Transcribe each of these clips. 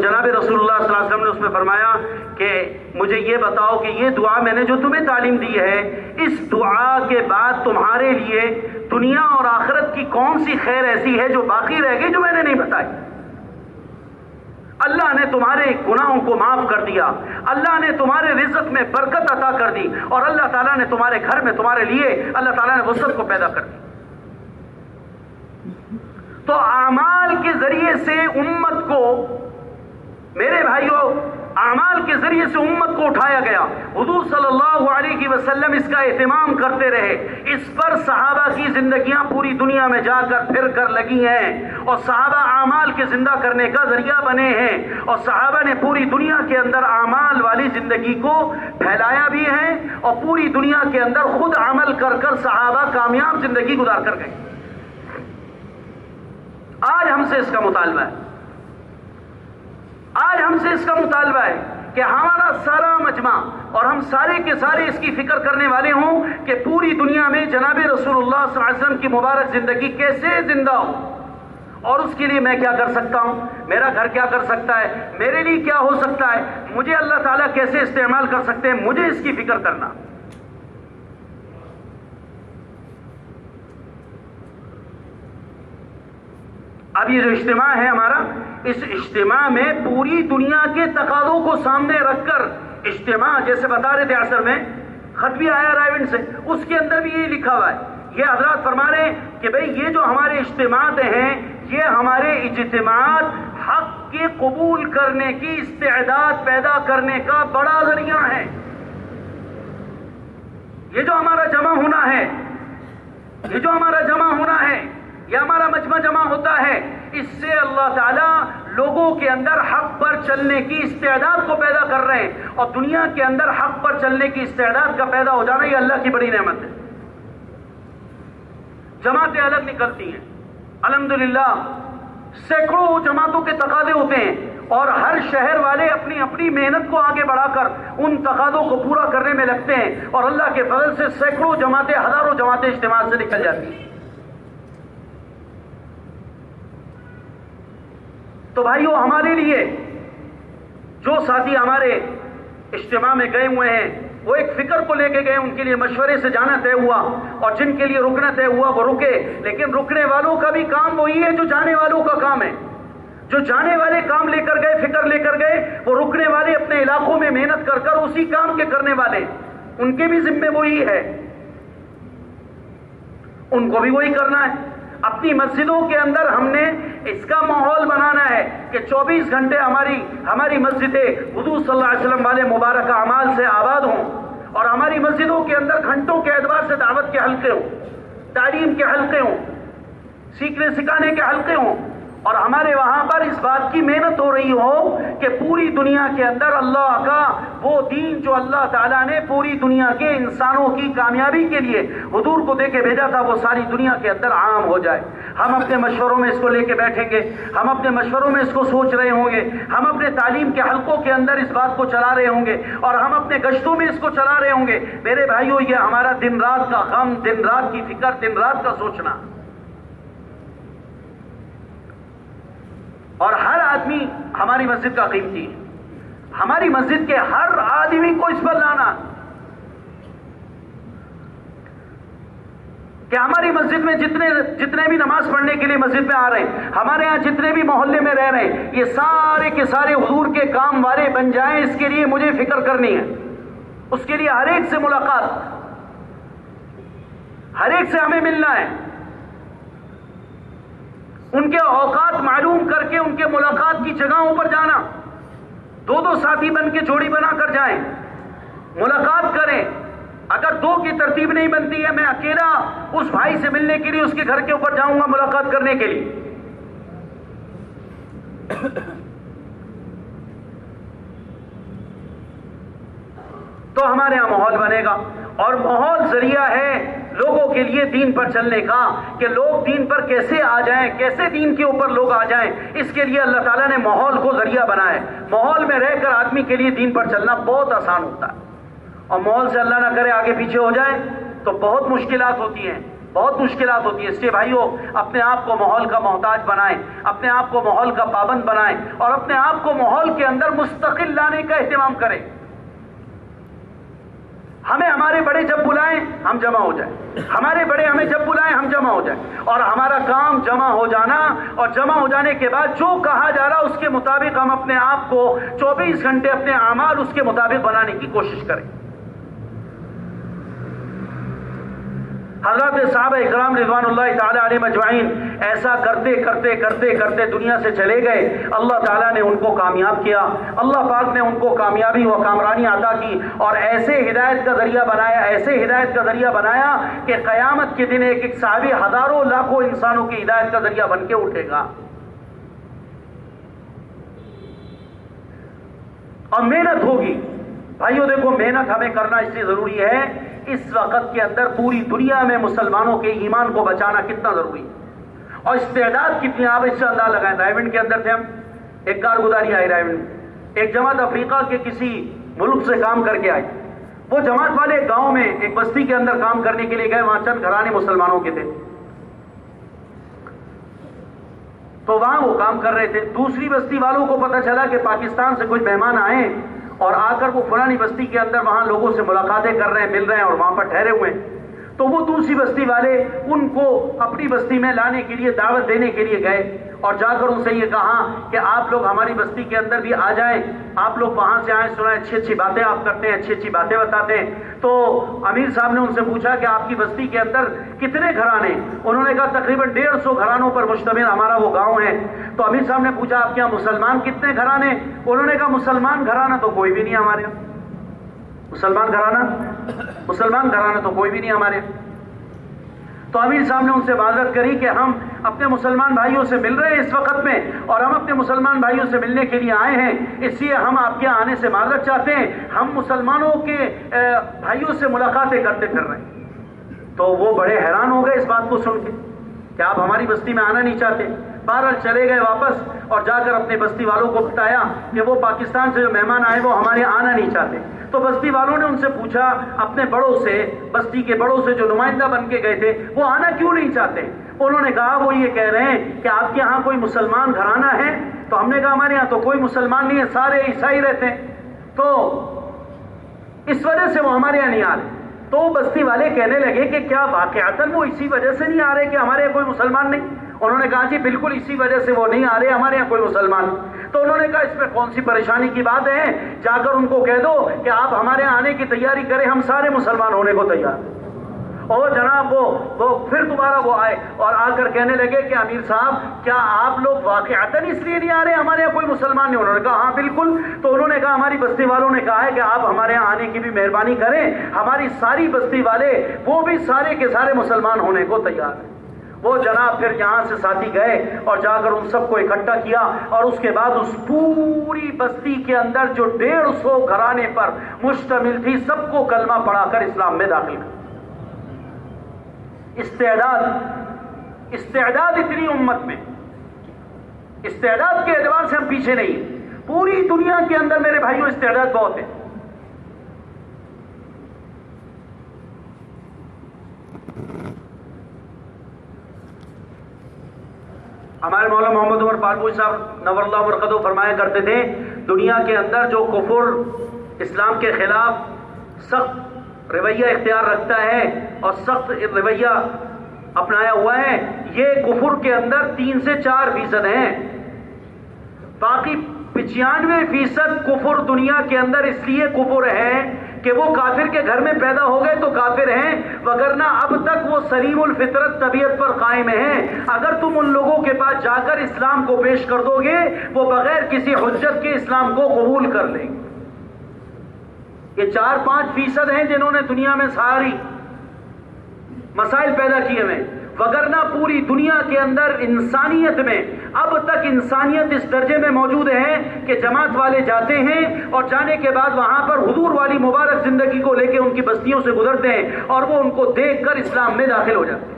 جناب رسول اللہ صلی اللہ علیہ وسلم نے اس میں فرمایا کہ مجھے یہ بتاؤ کہ یہ دعا میں نے جو تمہیں تعلیم دی ہے، اس دعا کے بعد تمہارے لیے دنیا اور آخرت کی کون سی خیر ایسی ہے جو باقی رہ گئی جو میں نے نہیں بتائی؟ اللہ نے تمہارے گناہوں کو معاف کر دیا، اللہ نے تمہارے رزق میں برکت عطا کر دی، اور اللہ تعالیٰ نے تمہارے گھر میں تمہارے لیے اللہ تعالیٰ نے وسعت کو پیدا کر دی۔ تو اعمال کے ذریعے سے امت کو، میرے بھائیوں، اعمال کے ذریعے سے امت کو اٹھایا گیا۔ حضور صلی اللہ علیہ وسلم اس کا اہتمام کرتے رہے، اس پر صحابہ کی زندگیاں پوری دنیا میں جا کر پھر کر لگی ہیں، اور صحابہ اعمال کے زندہ کرنے کا ذریعہ بنے ہیں، اور صحابہ نے پوری دنیا کے اندر اعمال والی زندگی کو پھیلایا بھی ہے، اور پوری دنیا کے اندر خود عمل کر کر صحابہ کامیاب زندگی گزار کر گئے۔ آج ہم سے اس کا مطالبہ ہے، آج ہم سے اس کا مطالبہ ہے کہ ہمارا سارا مجمع اور ہم سارے کے سارے اس کی فکر کرنے والے ہوں کہ پوری دنیا میں جناب رسول اللہ صلی اللہ علیہ وسلم کی مبارک زندگی کیسے زندہ ہو، اور اس کے لیے میں کیا کر سکتا ہوں، میرا گھر کیا کر سکتا ہے، میرے لیے کیا ہو سکتا ہے، مجھے اللہ تعالیٰ کیسے استعمال کر سکتے ہیں، مجھے اس کی فکر کرنا۔ اب یہ جو اجتماع ہے ہمارا، اس اجتماع میں پوری دنیا کے تقاضوں کو سامنے رکھ کر اجتماع، جیسے بتا رہے تھے عصر میں خط بھی آیا رائے سے، اس کے اندر بھی یہ لکھا ہوا ہے، یہ حضرات فرما رہے ہیں کہ بھئی یہ جو ہمارے اجتماعات ہیں، یہ ہمارے اجتماعات حق کے قبول کرنے کی استعداد پیدا کرنے کا بڑا ذریعہ ہے۔ یہ جو ہمارا جمع ہونا ہے، یہ جو ہمارا جمع ہونا ہے، یہ ہمارا مجمع جمع ہوتا ہے، اس سے اللہ تعالیٰ لوگوں کے اندر حق پر چلنے کی استعداد کو پیدا کر رہے ہیں، اور دنیا کے اندر حق پر چلنے کی استعداد کا پیدا ہو جانا یہ اللہ کی بڑی نعمت ہے۔ جماعتیں الگ نکلتی ہیں، الحمدللہ سینکڑوں جماعتوں کے تقاضے ہوتے ہیں، اور ہر شہر والے اپنی اپنی محنت کو آگے بڑھا کر ان تقاضوں کو پورا کرنے میں لگتے ہیں، اور اللہ کے فضل سے سینکڑوں جماعتیں، ہزاروں جماعتیں اجتماع سے نکل جاتی ہیں۔ تو بھائیو، ہمارے لیے جو ساتھی ہمارے اجتماع میں گئے ہوئے ہیں، وہ ایک فکر کو لے کے گئے، ان کے لیے مشورے سے جانا طے ہوا، اور جن کے لیے رکنا طے ہوا وہ رکے، لیکن رکنے والوں کا بھی کام وہی ہے جو جانے والوں کا کام ہے۔ جو جانے والے کام لے کر گئے، فکر لے کر گئے، وہ رکنے والے اپنے علاقوں میں محنت کر کر اسی کام کے کرنے والے، ان کے بھی ذمے وہی ہے، ان کو بھی وہی کرنا ہے۔ اپنی مسجدوں کے اندر ہم نے اس کا ماحول بنانا ہے کہ 24 گھنٹے ہماری مسجدیں حضور صلی اللہ علیہ وسلم والے مبارک اعمال سے آباد ہوں، اور ہماری مسجدوں کے اندر گھنٹوں کے اعتبار سے دعوت کے حلقے ہوں، تعلیم کے حلقے ہوں، سیکھنے سکھانے کے حلقے ہوں، اور ہمارے وہاں پر اس بات کی محنت ہو رہی ہو کہ پوری دنیا کے اندر اللہ کا وہ دین جو اللہ تعالیٰ نے پوری دنیا کے انسانوں کی کامیابی کے لیے حضور کو دے کے بھیجا تھا، وہ ساری دنیا کے اندر عام ہو جائے۔ ہم اپنے مشوروں میں اس کو لے کے بیٹھیں گے، ہم اپنے مشوروں میں اس کو سوچ رہے ہوں گے، ہم اپنے تعلیم کے حلقوں کے اندر اس بات کو چلا رہے ہوں گے، اور ہم اپنے گشتوں میں اس کو چلا رہے ہوں گے۔ میرے بھائیوں، یہ ہمارا دن رات کا غم، دن رات کی فکر، دن رات کا سوچنا، اور ہر آدمی ہماری مسجد کا قیمتی ہے، ہماری مسجد کے ہر آدمی کو اس پر لانا کہ ہماری مسجد میں جتنے بھی نماز پڑھنے کے لیے مسجد میں آ رہے ہیں، ہمارے ہاں جتنے بھی محلے میں رہ رہے ہیں، یہ سارے کے سارے حضور کے کام والے بن جائیں۔ اس کے لیے مجھے فکر کرنی ہے، اس کے لیے ہر ایک سے ملاقات، ہر ایک سے ہمیں ملنا ہے، ان کے اوقات معلوم کر کے ان کے ملاقات کی جگہوں پر جانا، دو ساتھی بن کے جوڑی بنا کر جائیں، ملاقات کریں۔ اگر دو کی ترتیب نہیں بنتی ہے، میں اکیلا اس بھائی سے ملنے کے لیے اس کے گھر کے اوپر جاؤں گا ملاقات کرنے کے لیے۔ تو ہمارے یہاں ماحول بنے گا، اور ماحول ذریعہ ہے لوگوں کے لیے دین پر چلنے کا، کہ لوگ دین پر کیسے آ جائیں، کیسے دین کے اوپر لوگ آ جائیں۔ اس کے لیے اللہ تعالیٰ نے ماحول کو ذریعہ بنایا ہے۔ ماحول میں رہ کر آدمی کے لیے دین پر چلنا بہت آسان ہوتا ہے، اور ماحول سے اللہ نہ کرے آگے پیچھے ہو جائے تو بہت مشکلات ہوتی ہیں۔ بہت مشکلات ہوتی ہیں. اس لیے بھائیو اپنے آپ کو ماحول کا محتاج بنائیں، اپنے آپ کو ماحول کا پابند بنائیں اور اپنے آپ کو ماحول کے اندر مستقل لانے کا اہتمام کریں. ہمیں ہمارے بڑے جب بلائیں ہم جمع ہو جائیں، ہمارے بڑے ہمیں جب بلائیں ہم جمع ہو جائیں، اور ہمارا کام جمع ہو جانا، اور جمع ہو جانے کے بعد جو کہا جا رہا اس کے مطابق ہم اپنے آپ کو 24 گھنٹے اپنے اعمال اس کے مطابق بنانے کی کوشش کریں. حضرات صحابہ اکرام رضوان اللہ تعالی علیہ مجمعین ایسا کرتے کرتے کرتے کرتے دنیا سے چلے گئے. اللہ تعالیٰ نے ان کو کامیاب کیا، اللہ پاک نے ان کو کامیابی و کامرانی عطا کی اور ایسے ہدایت کا ذریعہ بنایا، ایسے ہدایت کا ذریعہ بنایا کہ قیامت کے دن ایک ایک صحابی ہزاروں لاکھوں انسانوں کی ہدایت کا ذریعہ بن کے اٹھے گا. اور محنت ہوگی بھائیو. دیکھو محنت ہمیں کرنا اس لیے ضروری ہے، اس وقت کے اندر پوری دنیا میں مسلمانوں کے ایمان کو بچانا کتنا ضروری ہے اور استعداد کتنی. آپ اس سے اندازہ لگائیں. رائیونڈ کے اندر تھے ہم، ایک کارگزاری آئی رائیونڈ، ایک جماعت افریقہ کے کسی ملک سے کام کر کے آئی. وہ جماعت والے ایک گاؤں میں ایک بستی کے اندر کام کرنے کے لیے گئے. وہاں چند گھرانے مسلمانوں کے تھے تو وہاں وہ کام کر رہے تھے. دوسری بستی والوں کو پتہ چلا کہ پاکستان سے کچھ مہمان آئے اور آ کر وہ فلانی بستی کے اندر وہاں لوگوں سے ملاقاتیں کر رہے ہیں، مل رہے ہیں اور وہاں پر ٹھہرے ہوئے ہیں. تو وہ دوسری بستی والے ان کو اپنی بستی میں لانے کے لیے دعوت دینے کے لیے گئے اور جا کر ان سے یہ کہا کہ آپ لوگ ہماری بستی کے اندر بھی آ جائیں، آپ لوگ وہاں سے آئیں، سنائیں، اچھی اچھی باتیں آپ کرتے ہیں، اچھی اچھی باتیں بتاتے ہیں. تو امیر صاحب نے ان سے پوچھا کہ آپ کی بستی کے اندر کتنے گھرانے؟ انہوں نے کہا تقریباً 150 گھرانوں پر مشتمل ہمارا وہ گاؤں ہے. تو امیر صاحب نے پوچھا آپ کے یہاں مسلمان کتنے گھرانے؟ انہوں نے کہا مسلمان گھرانہ تو کوئی بھی نہیں ہمارے یہاں. مسلمان گھرانہ تو کوئی بھی نہیں ہمارے یہاں. تو امیر صاحب نے ان سے معذرت کری کہ ہم اپنے مسلمان بھائیوں سے مل رہے ہیں اس وقت میں اور ہم اپنے مسلمان بھائیوں سے ملنے کے لیے آئے ہیں، اس لیے ہم آپ کے یہاں آنے سے معذرت چاہتے ہیں، ہم مسلمانوں کے بھائیوں سے ملاقاتیں کرتے پھر رہے ہیں. تو وہ بڑے حیران ہو گئے اس بات کو سن کے کہ آپ ہماری بستی میں آنا نہیں چاہتے. بہرحال چلے گئے واپس اور جا کر اپنے بستی والوں کو بتایا کہ وہ پاکستان سے جو مہمان آئے وہ ہمارے آنا نہیں چاہتے. تو بستی والوں نے ان سے پوچھا اپنے بڑوں سے، بستی کے بڑوں سے جو نمائندہ بن کے گئے تھے، وہ آنا کیوں نہیں چاہتے؟ انہوں نے کہا وہ یہ کہہ رہے ہیں کہ آپ کے یہاں کوئی مسلمان گھرانہ ہے؟ تو ہم نے کہا ہمارے یہاں تو کوئی مسلمان نہیں ہے، سارے عیسائی رہتے ہیں، تو اس وجہ سے وہ ہمارے یہاں نہیں آ رہے. تو بستی والے کہنے لگے کہ کیا واقعتاً وہ اسی وجہ سے نہیں آ رہے کہ ہمارے یہاں کوئی مسلمان نہیں؟ انہوں نے کہا جی بالکل اسی وجہ سے وہ نہیں آ رہے، ہمارے یہاں کوئی مسلمان. تو انہوں نے کہا اس میں کون سی پریشانی کی بات ہے، جا کر ان کو کہہ دو کہ آپ ہمارے یہاں آنے کی تیاری کریں، ہم سارے مسلمان ہونے کو تیار. اور جناب وہ پھر دوبارہ وہ آئے اور آ کر کہنے لگے کہ امیر صاحب کیا آپ لوگ واقعتاً اس لیے نہیں آ رہے ہمارے یہاں کوئی مسلمان نہیں؟ انہوں نے کہا ہاں بالکل. تو انہوں نے کہا ہماری بستی والوں نے کہا ہے کہ آپ ہمارے یہاں آنے کی بھی مہربانی کریں، ہماری ساری بستی والے وہ بھی سارے کے سارے مسلمان ہونے کو تیار ہیں. وہ جناب پھر یہاں سے ساتھی گئے اور جا کر ان سب کو اکٹھا کیا اور اس کے بعد اس پوری بستی کے اندر جو 150 گھرانے پر مشتمل تھی سب کو کلمہ پڑھا کر اسلام میں داخل کیا. استعداد اتنی امت میں، استعداد کے اعتبار سے ہم پیچھے نہیں، پوری دنیا کے اندر میرے بھائیوں استعداد بہت ہے. ہمارے مولانا محمد عمر پالپوری صاحب نور اللہ مرقدہ فرمایا کرتے تھے دنیا کے اندر جو کفر اسلام کے خلاف سخت رویہ اختیار رکھتا ہے اور سخت رویہ اپنایا ہوا ہے، یہ کفر کے اندر 3 سے 4% ہیں. باقی 95% کفر دنیا کے اندر اس لیے کفر ہے کہ وہ کافر کے گھر میں پیدا ہو گئے تو کافر ہیں، وگرنہ اب تک وہ سلیم الفطرت طبیعت پر قائم ہیں. اگر تم ان لوگوں کے پاس جا کر اسلام کو پیش کر دو گے وہ بغیر کسی حجت کے اسلام کو قبول کر لیں گے. یہ 4-5% ہیں جنہوں نے دنیا میں ساری مسائل پیدا کیے ہوئے، وگرنہ پوری دنیا کے اندر انسانیت میں اب تک انسانیت اس درجے میں موجود ہے کہ جماعت والے جاتے ہیں اور جانے کے بعد وہاں پر حضور والی مبارک زندگی کو لے کے ان کی بستیوں سے گزرتے ہیں اور وہ ان کو دیکھ کر اسلام میں داخل ہو جاتے ہیں.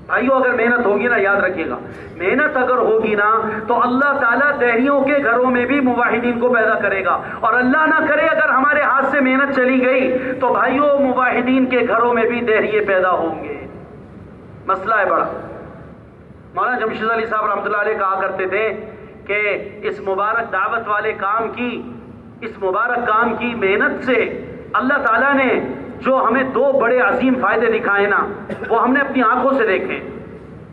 بھائیو اگر محنت ہوگی نا، یاد رکھیے گا، محنت اگر ہوگی نا تو اللہ تعالیٰ دہریوں کے گھروں میں بھی موحدین کو پیدا کرے گا. اور اللہ نہ کرے اگر ہمارے ہاتھ سے محنت چلی گئی تو بھائیو موحدین کے گھروں میں بھی دہریے پیدا ہوں گے. مسئلہ ہے بڑا. مولانا جمشید علی صاحب رحمۃ اللہ علیہ کہا کرتے تھے کہ اس مبارک دعوت والے کام کی، اس مبارک کام کی محنت سے اللہ تعالیٰ نے جو ہمیں دو بڑے عظیم فائدے دکھائے نا، وہ ہم نے اپنی آنکھوں سے دیکھے.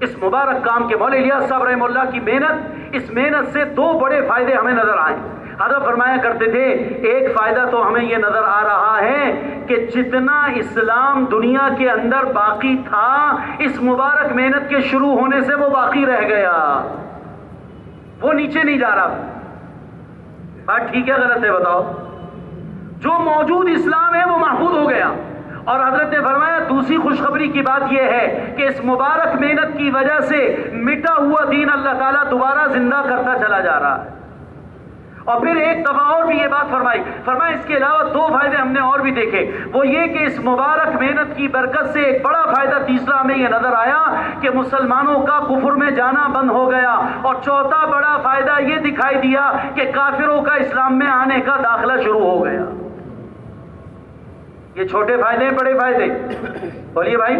اس مبارک کام کے مولانا الیاس صاحب رحمہ اللہ کی محنت، اس محنت سے دو بڑے فائدے ہمیں نظر آئے. حضرت فرمایا کرتے تھے ایک فائدہ تو ہمیں یہ نظر آ رہا ہے کہ جتنا اسلام دنیا کے اندر باقی تھا، اس مبارک محنت کے شروع ہونے سے وہ باقی رہ گیا، وہ نیچے نہیں جا رہا. بات ٹھیک ہے غلط ہے بتاؤ؟ جو موجود اسلام ہے وہ محفوظ ہو گیا. اور حضرت نے فرمایا دوسری خوشخبری کی بات یہ ہے کہ اس مبارک محنت کی وجہ سے مٹا ہوا دین اللہ تعالیٰ دوبارہ زندہ کرتا چلا جا رہا ہے. اور پھر ایک دفعہ اور بھی یہ بات فرمایا اس کے علاوہ دو فائدے ہم نے اور بھی دیکھے. وہ یہ کہ اس مبارک محنت کی برکت سے ایک بڑا فائدہ تیسرا ہمیں یہ نظر آیا کہ مسلمانوں کا کفر میں جانا بند ہو گیا. اور چوتھا بڑا فائدہ یہ دکھائی دیا کہ کافروں کا اسلام میں آنے کا داخلہ شروع ہو گیا. یہ چھوٹے فائدے ہیں بڑے فائدے؟ بولیے بھائی،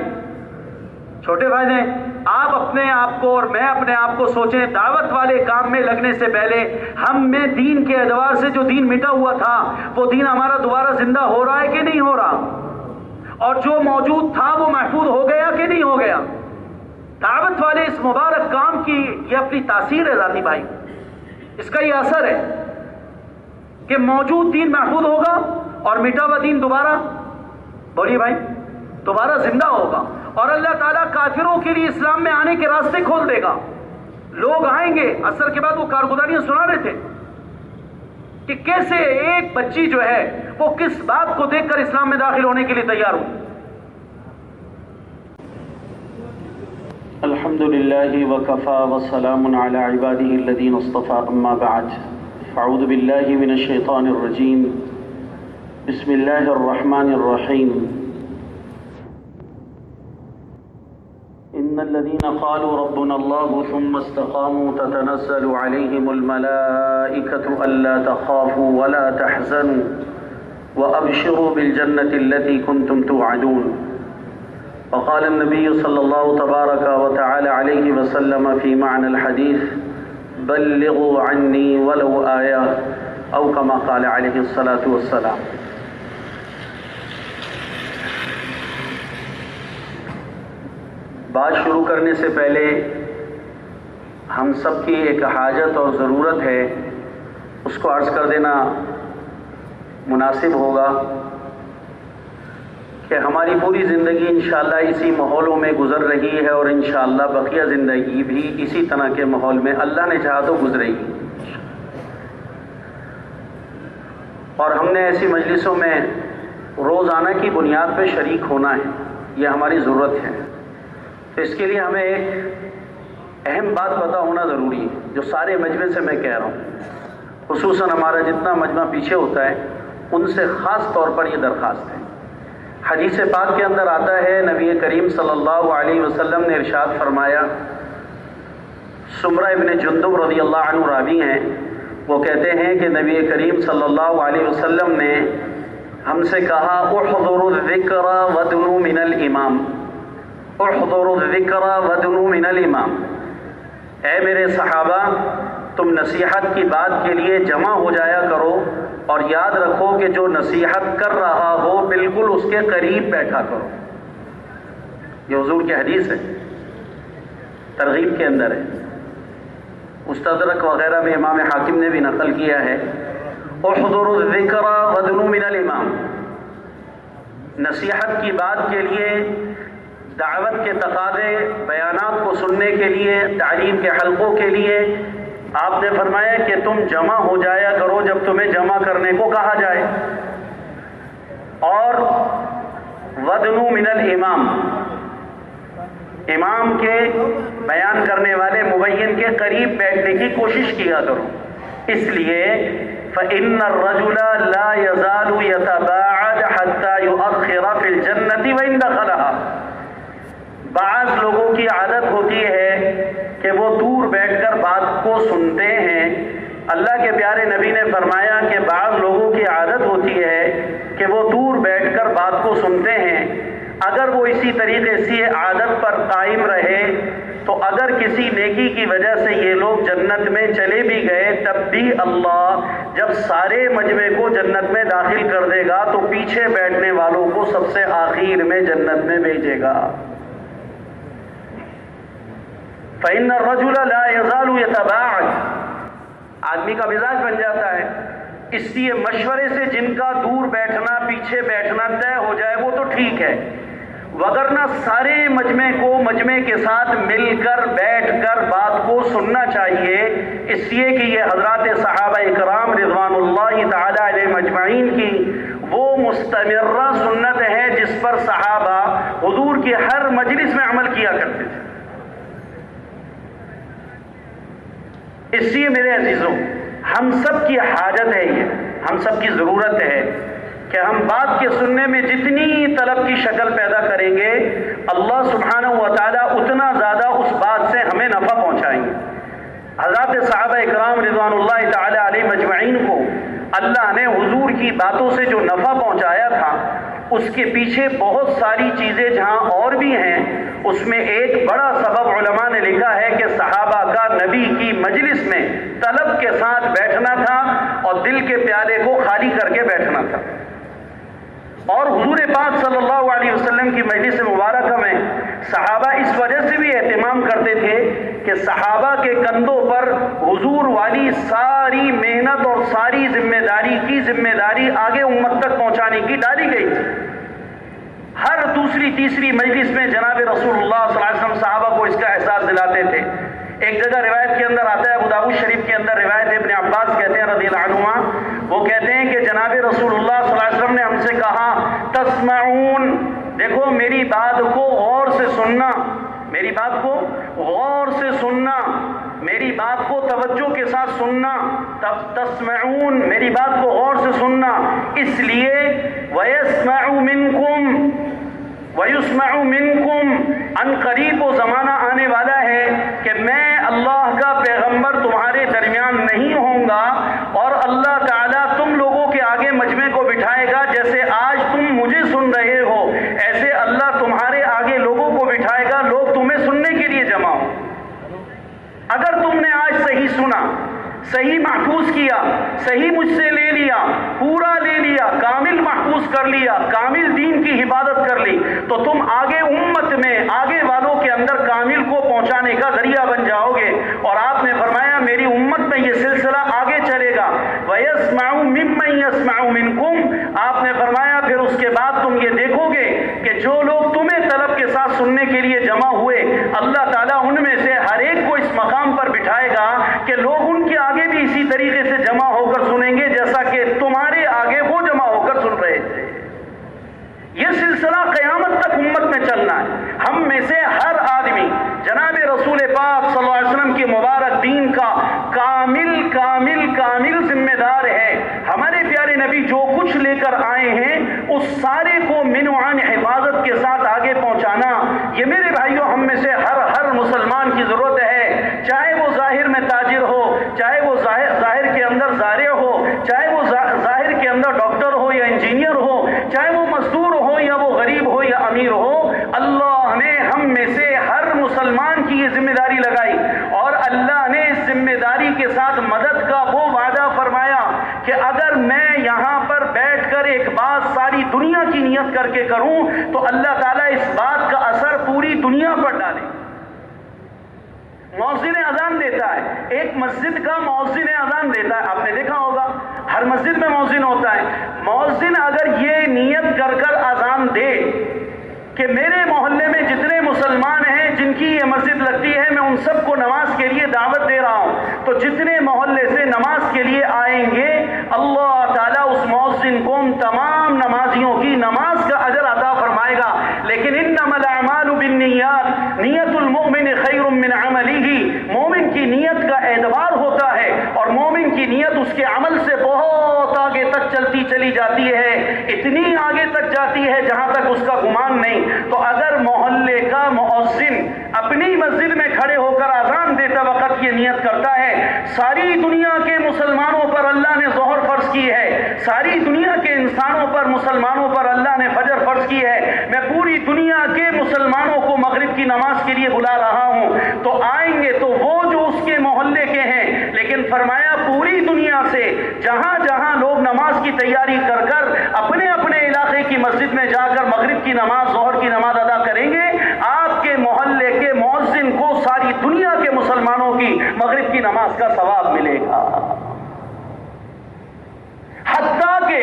چھوٹے فائدے ہیں. آپ اپنے آپ کو اور میں اپنے آپ کو سوچیں، دعوت والے کام میں لگنے سے پہلے ہم میں دین کے اعتبار سے جو دین مٹا ہوا تھا وہ دین ہمارا دوبارہ زندہ ہو رہا ہے کہ نہیں ہو رہا؟ اور جو موجود تھا وہ محفوظ ہو گیا کہ نہیں ہو گیا؟ دعوت والے اس مبارک کام کی یہ اپنی تاثیر ہے ذاتی بھائی، اس کا یہ اثر ہے کہ موجود دین محفوظ ہوگا اور مٹا ہوا دین دوبارہ، بولیے بھائی، دوبارہ زندہ ہوگا. اور اللہ تعالیٰ کافروں کے لیے اسلام میں آنے کے راستے کھول دے گا. لوگ آئیں گے. اثر کے بعد وہ کارگزاریاں سنا رہے تھے کہ کیسے ایک بچی جو ہے وہ کس بات کو دیکھ کر اسلام میں داخل ہونے کے لیے تیار ہوئی. الحمد للہ وکفا وسلام علی عباده الذین اصطفى اما بعد فاعوذ باللہ من الشیطان الرجیم بسم اللہ الرحمن الرحیم ان الذين قالوا ربنا الله ثم استقاموا تتنزل عليهم الملائكة ألا تخافوا ولا تحزنوا وأبشروا بالجنة التي كنتم توعدون. وقال النبي صلى الله تبارك وتعالى عليه وسلم في معنى الحديث بلغوا عني ولو آية أو كما قال عليه الصلاة والسلام. بات شروع کرنے سے پہلے ہم سب کی ایک حاجت اور ضرورت ہے، اس کو عرض کر دینا مناسب ہوگا کہ ہماری پوری زندگی انشاءاللہ اسی ماحولوں میں گزر رہی ہے اور انشاءاللہ بقیہ زندگی بھی اسی طرح کے ماحول میں اللہ نے چاہا تو گزرے گی. اور ہم نے ایسی مجلسوں میں روزانہ کی بنیاد پہ شریک ہونا ہے، یہ ہماری ضرورت ہے. تو اس کے لیے ہمیں ایک اہم بات پتہ ہونا ضروری ہے جو سارے مجمع سے میں کہہ رہا ہوں، خصوصاً ہمارا جتنا مجمع پیچھے ہوتا ہے ان سے خاص طور پر یہ درخواست ہے. حدیث پاک کے اندر آتا ہے، نبی کریم صلی اللہ علیہ وسلم نے ارشاد فرمایا، سمرہ ابن جندب رضی اللہ عنہ راوی ہیں، وہ کہتے ہیں کہ نبی کریم صلی اللہ علیہ وسلم نے ہم سے کہا احضروا الذکر ودنوا من الامام، احضروا الذکر ودنوا من الامام. اے میرے صحابہ، تم نصیحت کی بات کے لیے جمع ہو جایا کرو اور یاد رکھو کہ جو نصیحت کر رہا ہو بالکل اس کے قریب بیٹھا کرو. یہ حضور کی حدیث ہے، ترغیب کے اندر ہے، مستدرک وغیرہ میں امام حاکم نے بھی نقل کیا ہے. احضروا الذکر ودنوا من الامام، نصیحت کی بات کے لیے، دعوت کے تقاضے، بیانات کو سننے کے لیے، تعلیم کے حلقوں کے لیے آپ نے فرمایا کہ تم جمع ہو جایا کرو جب تمہیں جمع کرنے کو کہا جائے. اور ودنو من الامام، امام کے بیان کرنے والے مبین کے قریب بیٹھنے کی کوشش کیا کرو. اس لیے فإن الرجل لا يزال يتباعد حتى يؤخر في الجنة وإن دخلها. بعض لوگوں کی عادت ہوتی ہے کہ وہ دور بیٹھ کر بات کو سنتے ہیں. اللہ کے پیارے نبی نے فرمایا کہ بعض لوگوں کی عادت ہوتی ہے کہ وہ دور بیٹھ کر بات کو سنتے ہیں اگر وہ اسی طریقے سے عادت پر قائم رہے تو اگر کسی نیکی کی وجہ سے یہ لوگ جنت میں چلے بھی گئے تب بھی اللہ جب سارے مجمع کو جنت میں داخل کر دے گا تو پیچھے بیٹھنے والوں کو سب سے آخر میں جنت میں بھیجے گا۔ فَإِنَّ الرَّجُلَ لَا يَزَالُ يَتَبَاعَدُ، آدمی کا مزاج بن جاتا ہے، اس لیے مشورے سے جن کا دور بیٹھنا پیچھے بیٹھنا طے ہو جائے وہ تو ٹھیک ہے، وگرنہ سارے مجمع کو مجمع کے ساتھ مل کر بیٹھ کر بات کو سننا چاہیے، اس لیے کہ یہ حضرات صحابہ اکرام رضوان اللہ تعالی علیہم اجمعین کی وہ مستمرہ سنت ہے جس پر صحابہ حضور کی ہر مجلس میں عمل کیا کرتے تھے۔ اس لیے میرے عزیزوں، ہم سب کی حاجت ہے، یہ ہم سب کی ضرورت ہے کہ ہم بات کے سننے میں جتنی طلب کی شکل پیدا کریں گے اللہ سبحانہ و تعالیٰ اتنا زیادہ اس بات سے ہمیں نفع پہنچائیں گے۔ حضرات صحابہ اکرام رضوان اللہ تعالی علیہ مجمعین کو اللہ نے حضور کی باتوں سے جو نفع پہنچایا تھا اس کے پیچھے بہت ساری چیزیں جہاں اور بھی ہیں، اس میں ایک بڑا سبب علماء نے لکھا ہے کہ صحابہ کا نبی کی مجلس میں طلب کے ساتھ بیٹھنا تھا اور دل کے پیالے کو خالی کر کے بیٹھنا تھا۔ اور حضور پاک صلی اللہ علیہ وسلم کی مجلس مبارکہ میں صحابہ اس وجہ سے بھی اہتمام کرتے تھے کہ صحابہ کے کندھوں پر حضور والی ساری محنت اور ساری ذمہ داری آگے امت تک پہنچانے کی ڈالی گئی تھی۔ ہر دوسری تیسری مجلس میں جناب رسول اللہ صلی اللہ علیہ وسلم صحابہ کو اس کا احساس دلاتے تھے۔ ایک جگہ روایت کے اندر آتا ہے، ابو داؤد شریف کے اندر روایت ہے، ابن عباس کہتے ہیں رضی اللہ عنہما، وہ کہتے ہیں کہ جناب رسول اللہ صلی اللہ علیہ وسلم نے ہم سے کہا تسمعون، دیکھو میری بات کو غور سے سننا، میری بات کو غور سے سننا، میری بات کو توجہ کے ساتھ سننا، تسمعون میری بات کو غور سے سننا، اس لیے وَيَسْمَعُ مِنْكُمْ وَيُسْمَعُ مِنْكُمْ، ان قریب وہ زمانہ آنے والا ہے کہ میں اللہ کا پیغمبر تمہارے درمیان نہیں ہوں گا اور اللہ تعالیٰ تم لوگوں کے آگے مجمع کو بٹھائے گا، جیسے آج تم مجھے سن رہے ہو ایسے اللہ تمہارے آگے لوگوں کو بٹھائے گا، لوگ تمہیں سننے کے لیے جمع ہو۔ اگر تم نے آج صحیح سنا، صحیح محفوظ کیا، صحیح مجھ سے لے لیا، پورا لے لیا، کامل محفوظ کر لیا، کامل دین کی حفاظت کر لی، تو تم آگے امت میں آگے والوں کے اندر کامل کو پہنچانے کا ذریعہ بن جاؤ گے۔ اور آپ نے فرمایا میری امت میں یہ سلسلہ آگے چلے گا۔ وَيَسْمَعُ مِمَّن يَسْمَعُ مِنْكُمْ، آپ نے فرمایا پھر اس کے بعد تم یہ دیکھو گے کہ جو لوگ تمہیں طلب کے ساتھ سننے کے لیے جمع ہوئے اللہ تعالیٰ ان میں سے ہر ایک کو اس مقام پر بٹھائے گا کہ لوگ ان کے آگے بھی اسی طریقے سے جمع ہو کر سنیں گے جیسا کہ تمہارے آگے وہ جمع ہو کر سن رہے تھے۔ یہ سلسلہ قیامت تک امت میں چلنا ہے۔ ہم میں سے ہر آدمی جناب رسول پاک صلی اللہ علیہ وسلم کی مبارک دین کا کامل ذمہ دار ہے۔ ہمارے پیارے نبی جو کچھ لے کر آئے ہیں اس سارے کو من و عن حفاظت کے ساتھ آگے پہنچانا، یہ میرے بھائیوں ہم میں سے ہر مسلمان کی ضرورت ہے، چاہے وہ ظاہر میں تاجر ہو، چاہے وہ ظاہر کے اندر زارع ہو، چاہے وہ ظاہر کے اندر ڈاکٹر ہو یا انجینئر ہو، چاہے وہ مزدور ہو یا وہ غریب ہو یا امیر ہو، اللہ نے ہم میں سے ہر مسلمان کی یہ ذمہ داری لگائی اور اللہ نے اس ذمہ داری کے ساتھ مدد کا وہ وعدہ فرمایا کہ اگر میں یہاں پر بیٹھ کر ایک بات ساری دنیا کی نیت کر کے کروں تو اللہ تعالیٰ اس بات کا اثر پوری دنیا پر ڈالے۔ مؤذن اذان دیتا ہے، ایک مسجد کا مؤذن اذان دیتا ہے، آپ نے دیکھا ہوگا ہر مسجد میں مؤذن ہوتا ہے۔ مؤذن اگر یہ نیت کر کر اذان دے کہ میرے محلے میں جتنے مسلمان ہیں جن کی یہ مسجد لگتی ہے میں ان سب کو نماز کے لیے دعوت دے رہا ہوں، تو جتنے محلے سے نماز کے لیے آئیں گے اللہ تعالیٰ اس مؤذن کو ان تمام نمازیوں کی نماز کا اجر عطا فرمائے گا۔ لیکن انما الاعمال بالنیات، نیت المؤمن خیر من عملہ، مومن کی نیت کا اعتبار ہوتا ہے اور مومن کی نیت اس کے عمل سے بہت آگے تک چلتی چلی جاتی ہے، اتنی آگے تک جاتی ہے جہاں تک اس کا گمان نہیں۔ تو اگر محلے کا مؤذن اپنی مسجد میں کھڑے ہو کر اذان دیتا وقت یہ نیت کرتا ہے ساری دنیا کے مسلمانوں پر اللہ نے ظہر فرض کی ہے، ساری دنیا کے انسانوں پر، مسلمانوں پر اللہ نے فجر فرض کی ہے، میں پوری دنیا کے مسلمانوں کو مغرب کی نماز کے لیے بلا رہا ہوں، تو آئیں گے تو وہ جو اس کے محلے کے ہیں، لیکن فرمایا پوری دنیا سے جہاں جہاں لوگ نماز کی تیاری کر کر اپنے اپنے علاقے کی مسجد میں جا کر مغرب کی نماز، ظہر کی نماز ادا کریں گے، آپ کے محلے کے مؤذن کو ساری دنیا کے مسلمانوں کی مغرب کی نماز کا ثواب ملے گا۔ حتیٰ کہ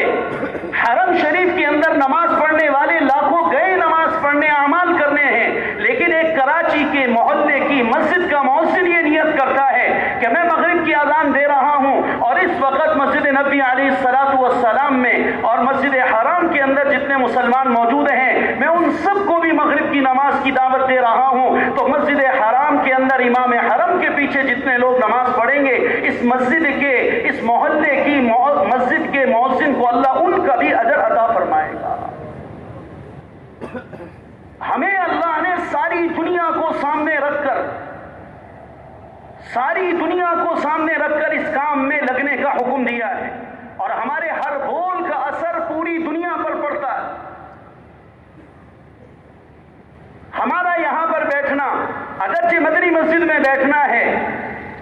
حرم شریف کے اندر نماز پڑھنے والے لاکھوں گئے نماز پڑھنے، اعمال کرنے ہیں، لیکن ایک کراچی کے محلے کی مسجد کا مؤذن یہ نیت کرتا ہے کہ میں مغرب کی اذان دے رہا ہوں اور اس وقت مسجد نبی علیہ الصلوۃ والسلام میں اور مسجد حرام کے اندر جتنے مسلمان موجود ہیں میں ان سب کو بھی مغرب کی نماز کی دعوت دے رہا ہوں، تو مسجد حرام کے اندر امام حرم کے پیچھے جتنے لوگ نماز پڑھیں گے، اس مسجد کے، اس محلے کی مسجد کے مؤذن کو اللہ ان کا بھی اجر عطا فرمائے گا۔ ہمیں اللہ نے ساری دنیا کو سامنے رکھ کر، ساری دنیا کو سامنے رکھ کر اس کام میں لگنے کا حکم دیا ہے، اور ہمارے ہر بول کا اثر پوری دنیا پر پڑتا ہے۔ ہمارا یہاں پر بیٹھنا، اگرچہ مدنی مسجد میں بیٹھنا ہے،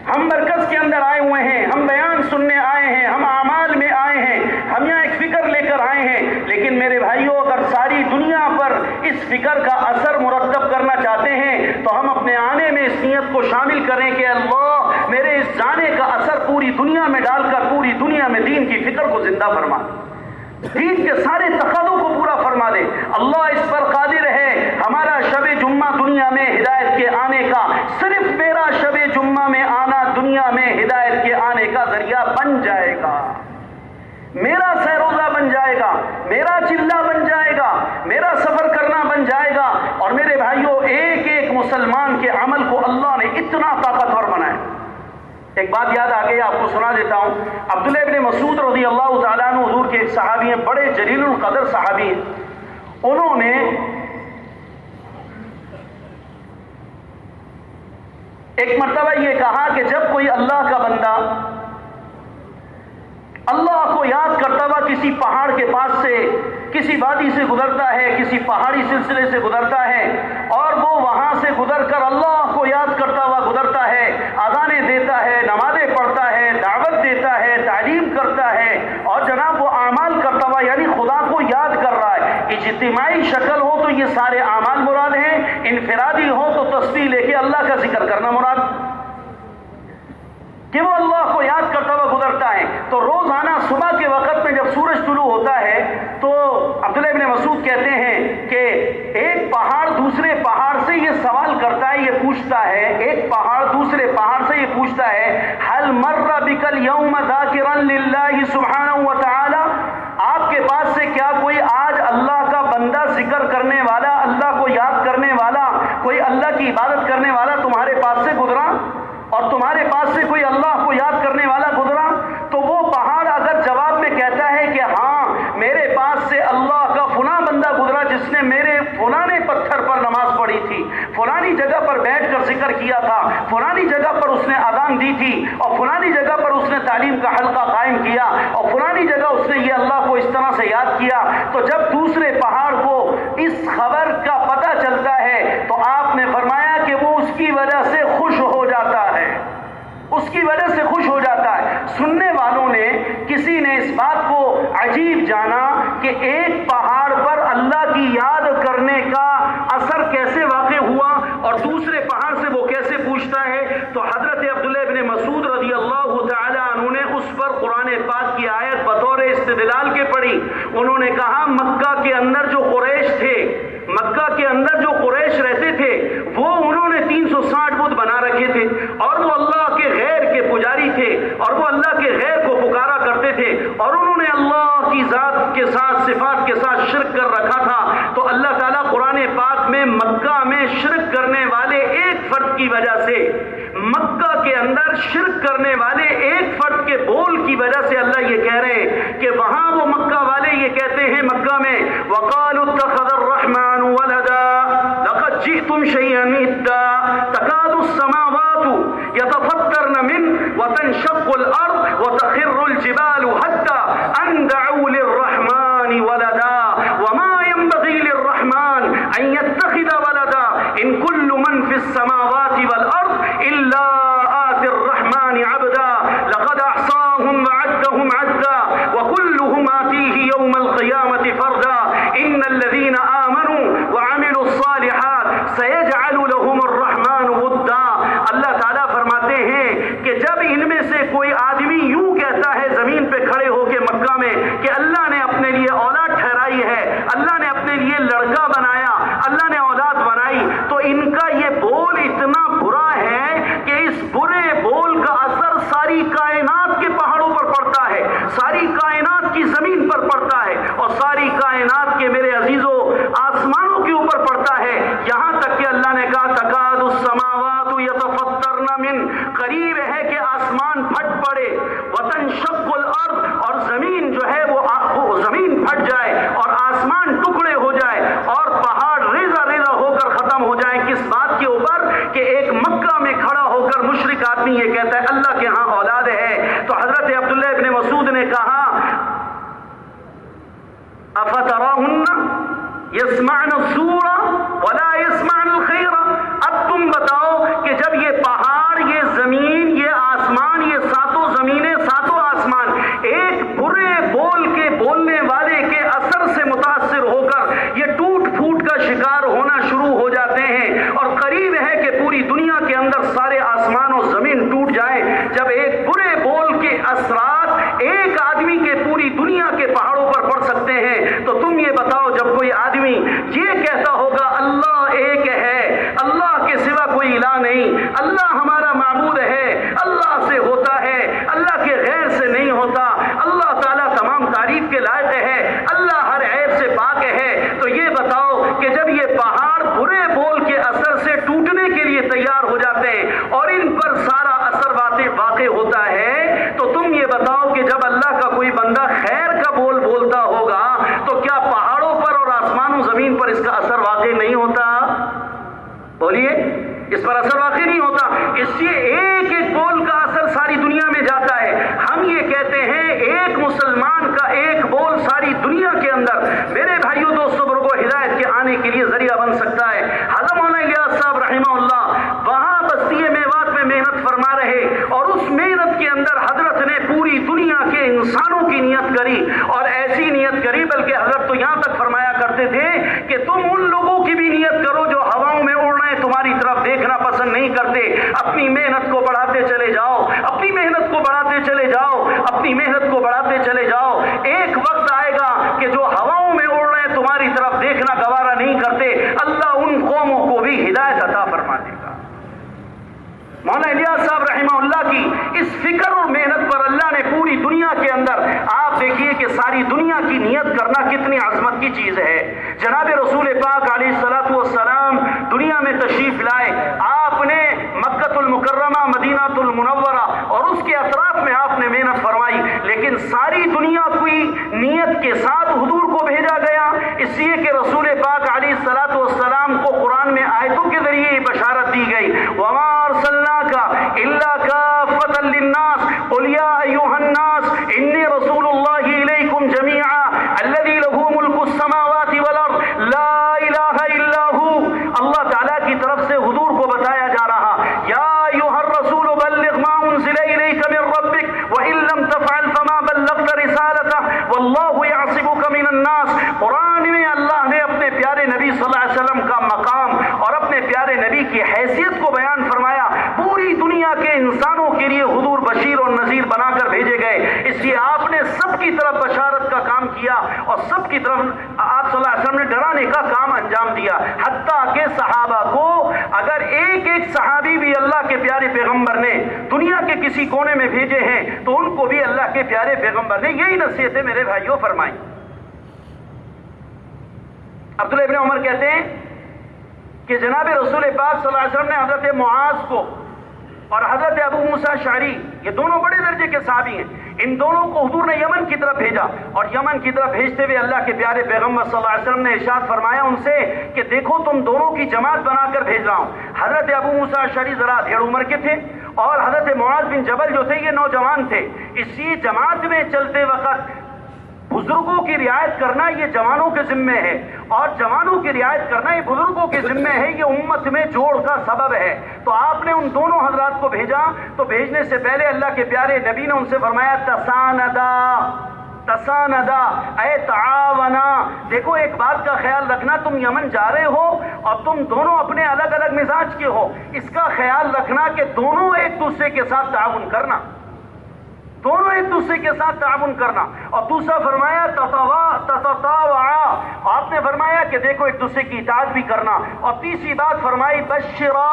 ہم مرکز کے اندر آئے ہوئے ہیں، ہم بیان سننے آئے ہیں، ہم اعمال میں آئے ہیں، ہم یہاں ایک فکر لے کر آئے ہیں، لیکن میرے بھائیوں اگر ساری دنیا پر اس فکر کا اثر مرتب کرنا چاہتے ہیں تو ہم اپنے آنے میں اس نیت کو شامل کریں کہ اللہ میرے اس جانے کا اثر پوری دنیا میں ڈال کر پوری دنیا میں دین کی فکر کو زندہ فرما، دین کے سارے تقاضوں کو پورا فرما دے۔ اللہ اس پر قادر ہے، ہمارا شب جمعہ دنیا میں ہدایت کے آنے کا، صرف میرا شب جمعہ میں آنا دنیا میں ہدایت کے آنے کا ذریعہ بن جائے گا، میرا سہروزہ بن جائے گا، میرا چلہ بن جائے گا، میرا سفر کرنا بن جائے گا۔ اور میرے بھائیوں، ایک ایک مسلمان کے عمل کو اللہ نے اتنا طاقتور بنایا۔ ایک بات یاد آ گئی، آپ کو سنا دیتا ہوں۔ عبداللہ ابن مسعود رضی اللہ تعالیٰ عنہ حضور کے ایک صحابی ہیں، بڑے جلیل القدر صحابی ہیں، انہوں نے ایک مرتبہ یہ کہا کہ جب کوئی اللہ کا بندہ اللہ کو یاد کرتا ہوا کسی پہاڑ کے پاس سے، کسی وادی سے گزرتا ہے، کسی پہاڑی سلسلے سے گزرتا ہے، اور وہ وہاں سے گزر کر اللہ کو یاد کرتا ہوا گزرتا ہے، اذانیں دیتا ہے، نمازیں پڑھتا ہے، دعوت دیتا ہے، تعلیم کرتا ہے، اور جناب وہ اعمال کرتا ہوا، یعنی خدا کو یاد کر رہا ہے۔ اجتماعی شکل ہو تو یہ سارے اعمال مراد ہیں، انفرادی ہو تو تسبیح لے کے اللہ کا ذکر کرنا مراد، کہ وہ اللہ کو یاد کرتا ہوا گزرتا ہے۔ تو روزانہ صبح کے وقت میں جب سورج طلوع ہوتا ہے تو عبداللہ ابن مسعود کہتے ہیں کہ ایک پہاڑ دوسرے پہاڑ سے یہ سوال کرتا ہے، یہ پوچھتا ہے، ایک پہاڑ دوسرے پہاڑ سے یہ پوچھتا ہے، هل مر بك اليوم ذاکرا للہ سبحانہ وتعالی، آپ کے پاس سے کیا کوئی آج اللہ کا بندہ ذکر کرنے والا، اللہ کو یاد کرنے والا، کوئی اللہ کی عبادت کرنے والا تمہارے پاس سے گزرا، اور تمہارے پاس سے کوئی اللہ کو یاد کرنے والا گزرا؟ تو وہ پہاڑ اگر جواب میں کہتا ہے کہ ہاں میرے پاس سے اللہ کا فلاں بندہ گزرا جس نے میرے فلانے پتھر پر نماز پڑھی تھی، فلانی جگہ پر بیٹھ کر ذکر کیا تھا، فلانی جگہ پر اس نے اذان دی تھی، اور فلانی جگہ پر اس نے تعلیم کا حلقہ قائم کیا، اور فلانی جگہ اس نے یہ اللہ کو اس طرح سے یاد کیا، تو جب دوسرے پہاڑ کو اس خبر کا پتہ چلتا ہے تو آپ نے فرمایا کہ وہ اس کی وجہ سے خوش ہو جاتا ہے، اس کی وجہ سے خوش ہو جاتا ہے۔ سننے والوں نے کسی نے اس بات کو عجیب جانا کہ ایک پہاڑ پر اللہ کی یاد کرنے کا اثر کیسے واقع ہوا اور دوسرے پہاڑ سے وہ کیسے پوچھتا ہے، تو حضرت عبداللہ ابن مسعود رضی اللہ تعالی عنہ نے اس پر قرآن پاک کی آیت بطور استدلال کے پڑھی۔ انہوں نے کہا مکہ کے اندر جو قریش تھے، مکہ کے اندر جو قریش رہتے تھے، وہ انہوں نے 360 بت بنا رکھے تھے، اور وہ اللہ کے غیر کے پجاری تھے، اور وہ اللہ کے غیر کو پکارا کرتے تھے، اور انہوں نے اللہ کی ذات کے ساتھ، صفات کے ساتھ شرک کر رکھا تھا۔ تو اللہ تعالیٰ قرآن پاک میں مکہ میں شرک کرنے والے ایک فرد کی وجہ سے، مکہ کے اندر شرک کرنے والے ایک فرد کے بول کی وجہ سے اللہ یہ کہہ رہے ہیں کہ وہاں وہ مکہ والے یہ کہتے ہیں مکہ میں، وَقَالُوا اتَّخَذَ الرَّحْمَنُ وَلَدًا لَقَدْ جِئْتُمْ شَيْئًا إِدًّا تَكَادُ السَّمَاوَاتُ يَتَفَطَّرْنَ مِنْهُ وَتَنشَقُّ الْأَرْضُ وَتَخِرُّ الْجِبَالُ حَتَّى أَنْ دَعُوا لهم عدا وكلهم آتيه يوم القيامة فردا إن الذين آمنوا وعملوا الصالحات سيجعل لهم الرحمن ودا. اللہ تعالیٰ فرماتے ہیں کہ جب ان میں سے کوئی آدمی یوں کہتا ہے زمین پہ کھڑے ہو کے مکہ میں کہ اللہ نے اپنے لیے اولاد ٹھہرائی ہے، اللہ نے اپنے لیے لڑکا بنایا، اللہ نے اولاد بنائی، تو ان کا یہ بول اتنا برا ہے کہ اس برے بول کا اثر ساری کائنات کے پہاڑوں پر پڑتا ہے، ساری کائنات کی زمین پر پڑتا ہے، اور ساری کائنات کے میرے عزیزوں آسمانوں کے اوپر پڑتا ہے. یہاں تک کہ اللہ نے کہا تکاد السماوات یتفطرن من، قریب ہے کہ آسمان پھٹ پڑے، وتنشق الارض، اور زمین جو ہے وہ زمین پھٹ جائے اور آسمان ٹکڑے ہو جائے اور پہاڑ ریزہ ریزہ ہو کر ختم ہو جائے. کس بات کے اوپر؟ کہ ایک مکہ میں کھڑا ہو کر مشرک آدمی یہ کہتا ہے اللہ کے ہاں اولاد ہے. تو حضرت عبداللہ ابن مسعود نے کہا افتراہن یسمعن السور ولا یسمعن الخیر، اب تم بتاؤ کہ جب یہ پہاڑ، یہ زمین، یہ آسمان، یہ ساتوں زمینیں، ساتوں آسمان ایک برے بول کے بولنے والے کے اثر سے متاثر ہو کر یہ ٹوٹ پھوٹ کا شکار ہونا شروع ہو جاتے ہیں، اور قریب ہے کہ پوری دنیا کے اندر سارے آسمان و زمین ٹوٹ جائے جب ایک برے بول کے اثرات ایک آدمی کے پوری دنیا کے پہاڑوں پر پڑ سکتے ہیں. تو تم یہ بتاؤ جب کوئی آدمی یہ کہتا ہوگا اللہ ایک ہے، اللہ کے سوا کوئی الہ نہیں، اللہ ہمارا معبود ہے، اللہ سے ہوتا ہے، اللہ کے غیر سے نہیں ہوتا، اللہ تعالیٰ تمام تعریف کے لائق ہے، اللہ ہر عیب سے پاک ہے، تو یہ بتاؤ کہ جب یہ پہاڑ برے بول کے اثر سے ٹوٹنے کے لیے تیار ہو جاتے ہیں اور ان پر سارا اثر واقع ہوتا ہے، تو تم یہ بتاؤ کہ جب اللہ کا کوئی بندہ خیر کا بول بولتا ہوگا تو کیا پہاڑوں پر اور آسمان و زمین پر اس کا اثر واقع نہیں ہوتا؟ بولیے، اس پر اثر واقع نہیں ہوتا. اس سے ایک ایک بول کا اثر ساری دنیا میں جاتا ہے. ہم یہ کہتے ہیں ایک مسلمان کا ایک بول ساری دنیا کے اندر میرے بھائیوں دوستوں کو ہدایت کے آنے کے لیے ذریعہ بن سکتا ہے. حضرت مولانا الیاس صاحب رحمہ اللہ وہاں بستی میوات میں محنت فرما رہے، اور اس محنت کے اندر حضرت نے پوری دنیا کے انسانوں کی نیت کری، اور ایسی نیت کری بلکہ حضرت تو یہاں تک فرمایا کرتے تھے کہ تم ان لوگوں کی بھی نیت کرو جو ہواؤں میں اڑ رہے ہیں، تمہاری طرف دیکھنا پسند نہیں کرتے. اپنی محنت کو بڑھاتے چلے جاؤ، اپنی محنت کو بڑھاتے چلے جاؤ، اپنی محنت کو بڑھاتے چلے جاؤ. ایک وقت آئے گا کہ جو ہواؤں میں اڑ رہے ہیں تمہاری طرف دیکھنا گوارا نہیں کرتے، اللہ ان قوموں کو بھی ہدایت عطا فرما دے گا. مولانا الیاس صاحب رحمہ اللہ کی اس فکر اور محنت پر اللہ نے پوری دنیا کے اندر، آپ دیکھیے کہ ساری دنیا کی نیت کرنا کتنی عظمت کی چیز ہے. جناب رسول پاک علیہ الصلوۃ والسلام دنیا میں تشریف لائے، آپ نے مکہ المکرمہ، مدینہ المنورہ اور اس کے اطراف میں آپ نے محنت فرمائی، لیکن ساری دنیا کی نیت کے ساتھ حضور کو بھیجا گیا، اس لیے کہ رسول پاک علیہ الصلوۃ والسلام کو قرآن میں آیتوں کے ذریعے بشارت دی گئی، وما ارسلناک الا کافۃ للناس قل یا ایھا الناس انی رسول اللہ الیکم جمیعا الذی لہ ملک السماوات والارض لا الہ الا ھو. اللہ تعالیٰ کی طرف سے حضور کو بتایا جا رہا، یا ایھا الرسول بلغ ما انزل الیک من ربک وان لم تفعل فما بلغت رسالتہ واللہ یعصمک من الناس. قرآن میں اللہ نے اپنے پیارے نبی صلی اللہ علیہ وسلم کا مقام اور اپنے پیارے نبی کی حیثیت کو بیان فرمایا. پوری دنیا کے انسانوں کے لیے حضور بشیر اور نذیر بنا کر بھیجے گئے، اس لیے آپ نے سب کی طرف بشارت کا کام کیا اور سب کی طرف آپ صلی اللہ علیہ وسلم نے ڈرانے کا کام انجام دیا. حتیٰ کہ صحابہ کو اگر ایک ایک صحابی بھی اللہ کے پیارے پیغمبر نے دنیا کے کسی کونے میں بھیجے ہیں تو ان کو بھی اللہ کے پیارے پیغمبر نے یہی نصیحتیں میرے بھائیوں فرمائی. عبداللہ ابن عمر کہتے ہیں کہ جناب رسول پاک صلی اللہ علیہ وسلم نے حضرت معاذ کو اور حضرت ابو موسیٰ اشعری، یہ دونوں بڑے درجے کے صحابی ہیں، ان دونوں کو حضور نے یمن کی طرف بھیجا، اور یمن کی طرف بھیجتے ہوئے اللہ کے پیارے پیغمبر صلی اللہ علیہ وسلم نے ارشاد فرمایا ان سے کہ دیکھو تم دونوں کی جماعت بنا کر بھیج رہا ہوں. حضرت ابو موسیٰ اشعری ذرا ڈھیڑ عمر کے تھے اور حضرت معاذ بن جبل جو تھے یہ نوجوان تھے، اسی جماعت میں چلتے وقت بزرگوں کی رعایت کرنا یہ جوانوں کے ذمے ہے، اور جوانوں کی رعایت کرنا یہ بزرگوں کے ذمے ہے، یہ امت میں جوڑ کا سبب ہے۔ تو آپ نے ان دونوں حضرات کو بھیجا، تو بھیجنے سے پہلے اللہ کے پیارے نبی نے ان سے فرمایا تساندا تساندا اے تعاونا۔ دیکھو ایک بات کا خیال رکھنا، تم یمن جا رہے ہو اور تم دونوں اپنے الگ الگ مزاج کے ہو، اس کا خیال رکھنا کہ دونوں ایک دوسرے کے ساتھ تعاون کرنا، دونوں ایک دوسرے کے ساتھ تعاون کرنا۔ اور دوسرا فرمایا تتطاوعا، آپ نے فرمایا کہ دیکھو ایک دوسرے کی اطاعت بھی کرنا۔ اور تیسری بات فرمائی بشرا،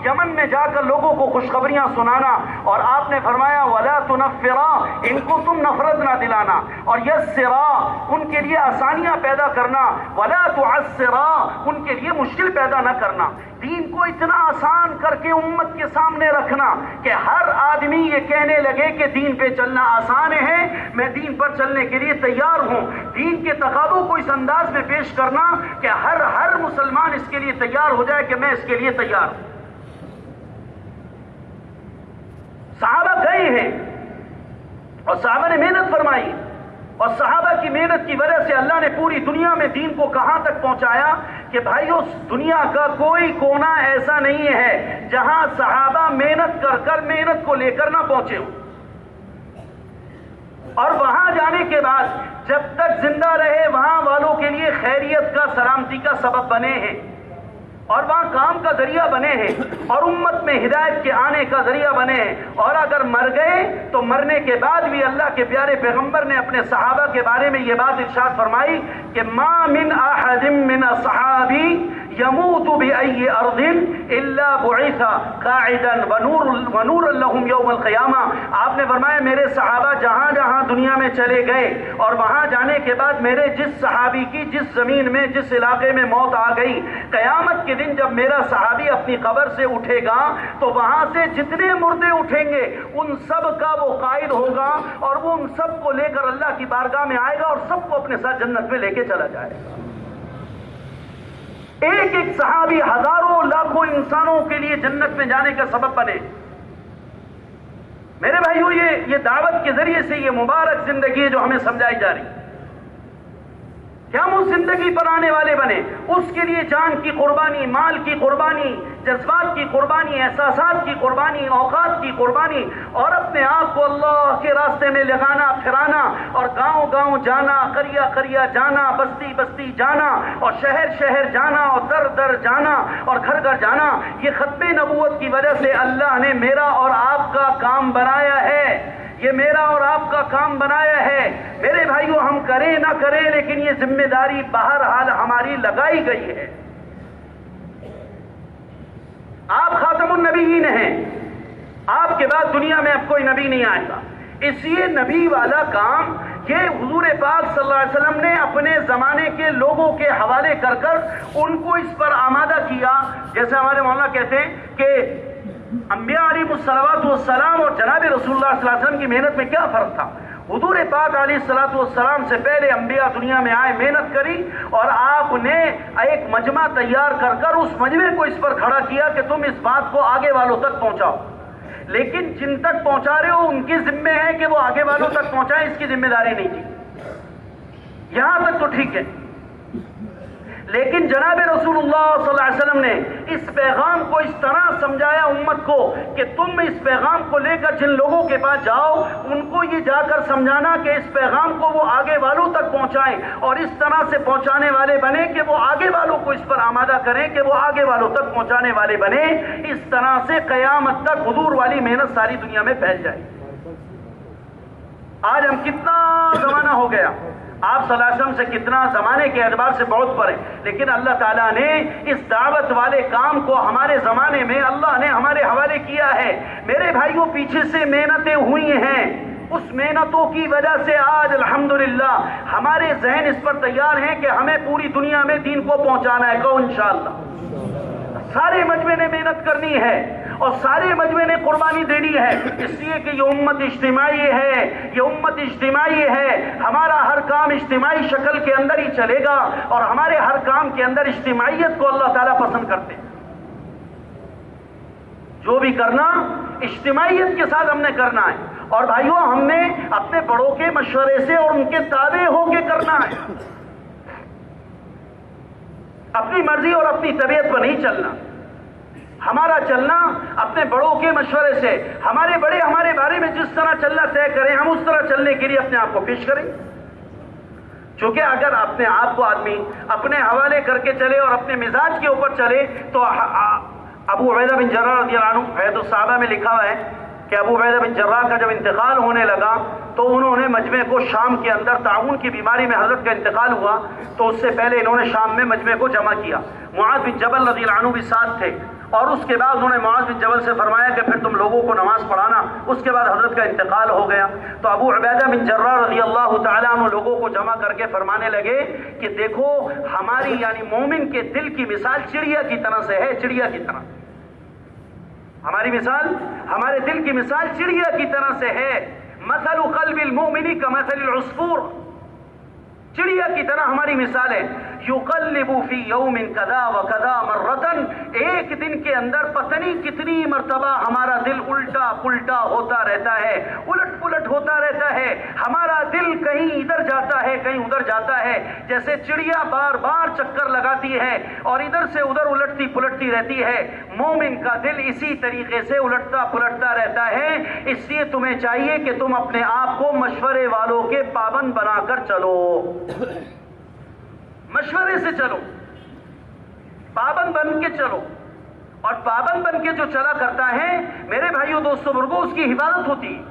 یمن میں جا کر لوگوں کو خوشخبریاں سنانا، اور آپ نے فرمایا ولا تنفرا، ان کو تم نفرت نہ دلانا، اور یسرا، ان کے لیے آسانیاں پیدا کرنا، ولا تعسرا، ان کے لیے مشکل پیدا نہ کرنا۔ دین کو اتنا آسان کر کے امت کے سامنے رکھنا کہ ہر آدمی یہ کہنے لگے کہ دین پہ چلنا آسان ہے، میں دین پر چلنے کے لیے تیار ہوں۔ دین کے تقاضوں کو اس انداز میں پیش کرنا کہ ہر مسلمان اس کے لیے تیار ہو جائے کہ میں اس کے لیے تیار ہوں۔ صحابہ گئے ہیں اور صحابہ نے محنت فرمائی، اور صحابہ کی محنت کی وجہ سے اللہ نے پوری دنیا میں دین کو کہاں تک پہنچایا کہ بھائیو دنیا کا کوئی کونا ایسا نہیں ہے جہاں صحابہ محنت کر محنت کو لے کر نہ پہنچے ہوں، اور وہاں جانے کے بعد جب تک زندہ رہے وہاں والوں کے لیے خیریت کا، سلامتی کا سبب بنے ہیں، اور وہاں کام کا ذریعہ بنے ہیں، اور امت میں ہدایت کے آنے کا ذریعہ بنے ہیں۔ اور اگر مر گئے تو مرنے کے بعد بھی اللہ کے پیارے پیغمبر نے اپنے صحابہ کے بارے میں یہ بات ارشاد فرمائی کہ ما من احد من اصحابی يموت بأي أرض إلا بعث قاعدا ونور لهم يوم القيامة۔ آپ نے فرمایا میرے صحابہ جہاں جہاں دنیا میں چلے گئے، اور وہاں جانے کے بعد میرے جس صحابی کی جس زمین میں جس علاقے میں موت آ گئی، قیامت کے دن جب میرا صحابی اپنی قبر سے اٹھے گا تو وہاں سے جتنے مردے اٹھیں گے ان سب کا وہ قائد ہوگا، اور وہ ان سب کو لے کر اللہ کی بارگاہ میں آئے گا اور سب کو اپنے ساتھ جنت میں لے کے چلا جائے گا۔ ایک ایک صحابی ہزاروں لاکھوں انسانوں کے لیے جنت میں جانے کا سبب بنے۔ میرے بھائیو یہ دعوت کے ذریعے سے یہ مبارک زندگی ہے جو ہمیں سمجھائی جا رہی، کہ ہم اس زندگی پر آنے والے بنے، اس کے لیے جان کی قربانی، مال کی قربانی، جذبات کی قربانی، احساسات کی قربانی، اوقات کی قربانی، اور اپنے آپ کو اللہ کے راستے میں لگانا پھرانا، اور گاؤں گاؤں جانا، قریہ قریہ جانا، بستی بستی جانا، اور شہر شہر جانا، اور در در جانا، اور گھر گھر جانا۔ یہ ختم نبوت کی وجہ سے اللہ نے میرا اور آپ کا کام بنایا ہے، یہ میرا اور آپ کا کام بنایا ہے۔ میرے بھائیو ہم کریں نہ کریں لیکن یہ ذمہ داری بہرحال ہماری لگائی گئی ہے۔ آپ خاتم النبیین ہیں، آپ کے بعد دنیا میں اب کوئی نبی نہیں آئے گا، اس لیے نبی والا کام یہ حضور پاک صلی اللہ علیہ وسلم نے اپنے زمانے کے لوگوں کے حوالے کر کر ان کو اس پر آمادہ کیا۔ جیسے ہمارے مولانا کہتے ہیں کہ انبیاء علیہ الصلوات والسلام اور جناب رسول اللہ صلی اللہ علیہ وسلم کی محنت میں کیا فرق تھا؟ حضور پاک علیہ الصلوات والسلام سے پہلے انبیاء دنیا میں آئے، محنت کری، اور آپ نے ایک مجمع تیار کر کر اس مجمع کو اس پر کھڑا کیا کہ تم اس بات کو آگے والوں تک پہنچاؤ، لیکن جن تک پہنچا رہے ہو ان کی ذمہ ہے کہ وہ آگے والوں تک پہنچائیں، اس کی ذمہ داری نہیں تھی۔ یہاں تک تو ٹھیک ہے، لیکن جناب رسول اللہ صلی اللہ علیہ وسلم نے اس پیغام کو اس طرح سمجھایا امت کو کہ تم اس پیغام کو لے کر جن لوگوں کے پاس جاؤ ان کو یہ جا کر سمجھانا کہ اس پیغام کو وہ آگے والوں تک پہنچائیں، اور اس طرح سے پہنچانے والے بنے کہ وہ آگے والوں کو اس پر آمادہ کریں کہ وہ آگے والوں تک پہنچانے والے بنے۔ اس طرح سے قیامت تک حضور والی محنت ساری دنیا میں پھیل جائے۔ آج ہم کتنا زمانہ ہو گیا، آپ صلی اللہ علیہ وسلم سے کتنا زمانے کے اعتبار سے بہت پرے، لیکن اللہ تعالیٰ نے اس دعوت والے کام کو ہمارے زمانے میں اللہ نے ہمارے حوالے کیا ہے۔ میرے بھائیوں پیچھے سے محنتیں ہوئی ہیں، اس محنتوں کی وجہ سے آج الحمدللہ ہمارے ذہن اس پر تیار ہیں کہ ہمیں پوری دنیا میں دین کو پہنچانا ہے، کہو انشاءاللہ۔ سارے مجمع نے محنت کرنی ہے اور سارے مجمع نے قربانی دینی ہے، اس لیے کہ یہ امت اجتماعی ہے، یہ امت اجتماعی ہے۔ ہمارا ہر کام اجتماعی شکل کے اندر ہی چلے گا، اور ہمارے ہر کام کے اندر اجتماعیت کو اللہ تعالیٰ پسند کرتے ہیں۔ جو بھی کرنا اجتماعیت کے ساتھ ہم نے کرنا ہے، اور بھائیوں ہم نے اپنے بڑوں کے مشورے سے اور ان کے تابع ہو کے کرنا ہے، اپنی مرضی اور اپنی طبیعت پر نہیں چلنا۔ ہمارا چلنا اپنے بڑوں کے مشورے سے، ہمارے بڑے ہمارے بارے میں جس طرح چلنا طے کریں ہم اس طرح چلنے کے لیے اپنے آپ کو پیش کریں۔ چونکہ اگر اپنے آپ کو آدمی اپنے حوالے کر کے چلے اور اپنے مزاج کے اوپر چلے تو ابو عبیدہ بن جراح رضی اللہ عنہ حیات الصحابہ میں لکھا ہوا ہے کہ ابو عبیدہ بن جراح کا جب انتقال ہونے لگا تو انہوں نے مجمع کو شام کے اندر طاعون کی بیماری میں حضرت کا انتقال ہوا تو اس سے پہلے انہوں نے شام میں مجمع کو جمع کیا۔ معاذ بن جبل رضی اللہ عنہ بھی ساتھ تھے، اور اس کے بعد انہوں نے معاذ بن جبل سے فرمایا کہ پھر تم لوگوں کو نماز پڑھانا۔ اس کے بعد حضرت کا انتقال ہو گیا تو ابو عبیدہ بن جراح رضی اللہ تعالیٰ عنہ لوگوں کو جمع کر کے فرمانے لگے کہ دیکھو ہماری یعنی مومن کے دل کی مثال چڑیا کی طرح سے ہے، چڑیا کی طرح ہماری مثال، ہمارے دل کی مثال چڑیا کی طرح سے ہے۔ مثل قلب المؤمن کمثل العصفور، چڑیا کی طرح ہماری مثال ہے۔ یقلب فی یوم کذا و کذا مرتن، ایک دن کے اندر پتہ نہیں کتنی مرتبہ ہمارا دل الٹا پلٹا ہوتا رہتا ہے، الٹ پلٹ ہوتا رہتا ہے، ہمارا دل کہیں ادھر جاتا ہے کہیں ادھر جاتا ہے، جیسے چڑیا بار بار چکر لگاتی ہے اور ادھر سے ادھر الٹتی پلٹتی رہتی ہے۔ مومن کا دل اسی طریقے سے الٹتا پلٹتا رہتا ہے۔ اس لیے تمہیں چاہیے کہ تم اپنے آپ کو مشورے والوں کے پابند بنا کر چلو، مشورے سے چلو، پابند بن کے چلو، اور پابند بن کے جو چلا کرتا ہے میرے بھائیوں دوستوں بزرگوں اس کی حفاظت ہوتی ہے۔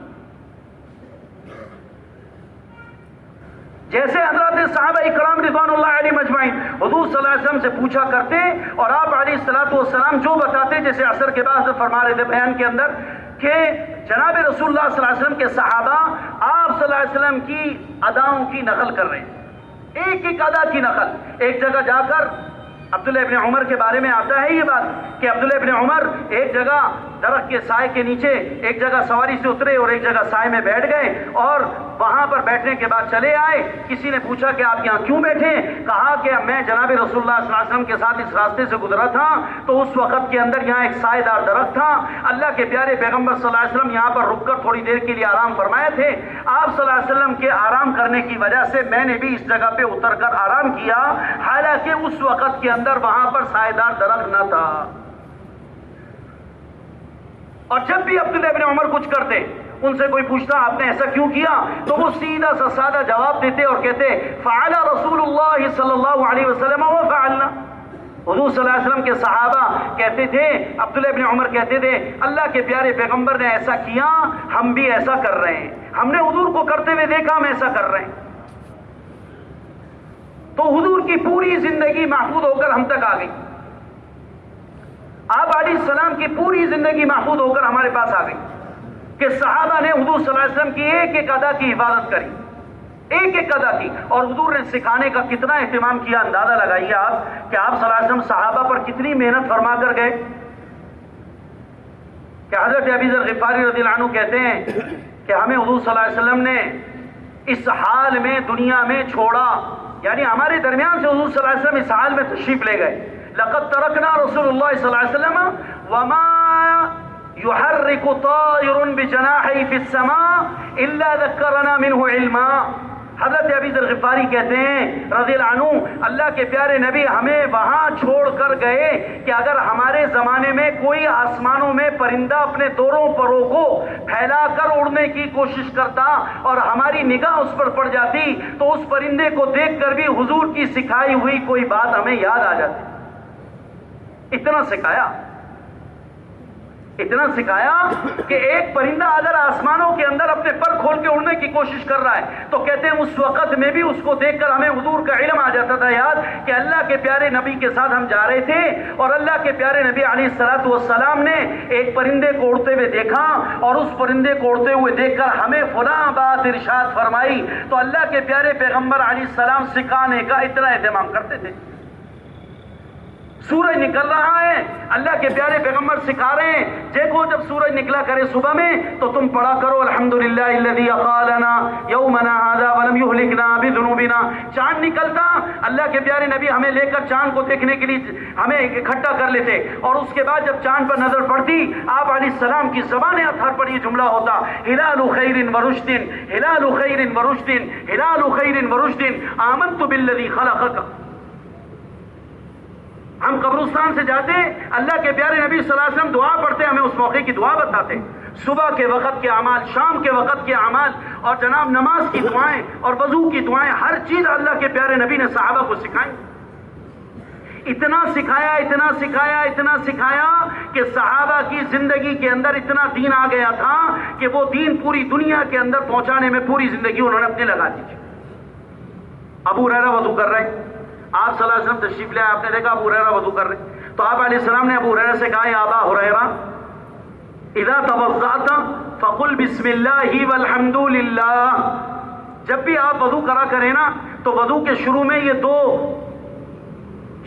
جیسے حضرات صحابہ اکرام رضوان اللہ علیہ مجمعین حضور صلی اللہ علیہ وسلم سے پوچھا کرتے اور آپ علیہ الصلوۃ والسلام جو بتاتے، جیسے عصر کے بعد فرما رہے تھے بیان کے اندر کہ جناب رسول اللہ صلی اللہ علیہ وسلم کے صحابہ آپ صلی اللہ علیہ وسلم کی اداؤں کی نقل کر رہے ہیں، ایک ایک ادا کی نقل۔ ایک جگہ جا کر عبداللہ ابن عمر کے بارے میں آتا ہے یہ بات کہ عبداللہ ابن عمر ایک جگہ درخت کے سائے کے نیچے ایک جگہ سواری سے اترے اور ایک جگہ سائے میں بیٹھ گئے، اور وہاں پر بیٹھنے کے بعد چلے آئے۔ کسی نے پوچھا کہ آپ یہاں کیوں بیٹھے؟ کہا کہ میں جناب رسول اللہ صلی اللہ علیہ وسلم کے ساتھ اس راستے سے گزرا تھا تو اس وقت کے اندر یہاں ایک سائے دار درخت تھا، اللہ کے پیارے پیغمبر صلی اللہ علیہ وسلم یہاں پر رک کر تھوڑی دیر کے لیے آرام فرمائے تھے، آپ صلی اللہ علیہ وسلم کے آرام کرنے کی وجہ سے میں نے بھی اس جگہ پہ اتر کر آرام کیا، حالانکہ اس وقت کے اندر وہاں پر سائے دار درخت نہ تھا۔ اور جب بھی عبداللہ ابن عمر کچھ کرتے ان سے کوئی پوچھتا آپ نے ایسا کیوں کیا تو وہ سیدھا سا سادہ جواب دیتے اور کہتے فعل رسول اللہ صلی اللہ علیہ وسلم وفعلنا۔ حضور صلی اللہ علیہ وسلم کے صحابہ کہتے تھے، عبداللہ ابن عمر کہتے تھے اللہ کے پیارے پیغمبر نے ایسا کیا ہم بھی ایسا کر رہے ہیں، ہم نے حضور کو کرتے ہوئے دیکھا ہم ایسا کر رہے ہیں۔ تو حضور کی پوری زندگی محفوظ ہو کر ہم تک آ گئی، آپ علیہ السلام کی پوری زندگی محفوظ ہو کر ہمارے پاس آ گئی کہ صحابہ نے حضور صلی اللہ علیہ وسلم کی ایک ایک ادا کی حفاظت کری، ایک ایک ادا کی، اور حضور نے سکھانے کا کتنا اہتمام کیا۔ اندازہ لگائیے آپ کہ آپ صلی اللہ علیہ وسلم صحابہ پر کتنی محنت فرما کر گئے کہ حضرت ابی ذر غفاری رضی اللہ عنہ کہتے ہیں کہ ہمیں حضور صلی اللہ علیہ وسلم نے اس حال میں دنیا میں چھوڑا، یعنی ہمارے درمیان سے حضور صلی اللہ علیہ وسلم اس حال میں تشریف لے گئے۔ لقد ترکنا رسول اللہ صلی اللہ علیہ وسلم وما يحرك طائر بجناحه في السماء الا ذكرنا منه علما۔ حضرت ابی ذر غفاری کہتے ہیں رضی اللہ عنہ اللہ کے پیارے نبی ہمیں وہاں چھوڑ کر گئے کہ اگر ہمارے زمانے میں کوئی آسمانوں میں پرندہ اپنے دوروں پروں کو پھیلا کر اڑنے کی کوشش کرتا اور ہماری نگاہ اس پر پڑ جاتی تو اس پرندے کو دیکھ کر بھی حضور کی سکھائی ہوئی کوئی بات ہمیں یاد آ جاتی۔ اتنا سکھایا، اتنا سکھایا کہ ایک پرندہ اگر آسمانوں کے اندر اپنے پر کھول کے اڑنے کی کوشش کر رہا ہے تو کہتے ہیں اس وقت میں بھی اس کو دیکھ کر ہمیں حضور کا علم آ جاتا تھا یاد کہ اللہ کے پیارے نبی کے ساتھ ہم جا رہے تھے اور اللہ کے پیارے نبی علیہ الصلوۃ والسلام نے ایک پرندے کو اڑتے ہوئے دیکھا اور اس پرندے کو اڑتے ہوئے دیکھ کر ہمیں فلاں بات ارشاد فرمائی، تو اللہ کے پیارے پیغمبر علیہ السلام سکھانے کا اتنا اہتمام کرتے تھے۔ سورج نکل رہا ہے، اللہ کے پیارے پیغمبر سکھا رہے ہیں دیکھو جب سورج نکلا کرے صبح میں تو تم پڑھا کرو الحمدللہ الذی اقالنا یومنا ھذا ولم یہلکنا بذنوبنا۔ چاند نکلتا، اللہ کے پیارے نبی ہمیں لے کر چاند کو دیکھنے کے لیے ہمیں اکٹھا کر لیتے، اور اس کے بعد جب چاند پر نظر پڑتی آپ علیہ السلام کی زبان اطہر پر یہ جملہ ہوتا ہلال خیر و رشد، ہلال خیر و رشد، ہلال خیر و رشد، آمنت بالذی خلقک۔ ہم قبرستان سے جاتے، اللہ کے پیارے نبی صلی اللہ علیہ وسلم دعا پڑھتے، ہمیں اس موقع کی دعا بتاتے، صبح کے وقت کے اعمال، شام کے وقت کے اعمال، اور جناب نماز کی دعائیں اور وضو کی دعائیں، ہر چیز اللہ کے پیارے نبی نے صحابہ کو سکھائی۔ اتنا سکھایا اتنا سکھایا اتنا سکھایا کہ صحابہ کی زندگی کے اندر اتنا دین آ گیا تھا کہ وہ دین پوری دنیا کے اندر پہنچانے میں پوری زندگی انہوں نے اپنی لگا دی۔ ابو ہریرہ وضو کر رہے ہیں، آپ صلی اللہ علیہ وسلم تشریف لے آئے، آپ نے دیکھا ابو ہریرہ وضو کر رہے ہیں، تو آپ علیہ السلام نے ابو ہریرہ سے کہا یا ابا ہریرہ اذا توضأت فقل بسم اللہ والحمد للہ۔ جب بھی آپ وضو کرا کریں نا تو وضو کے شروع میں یہ دو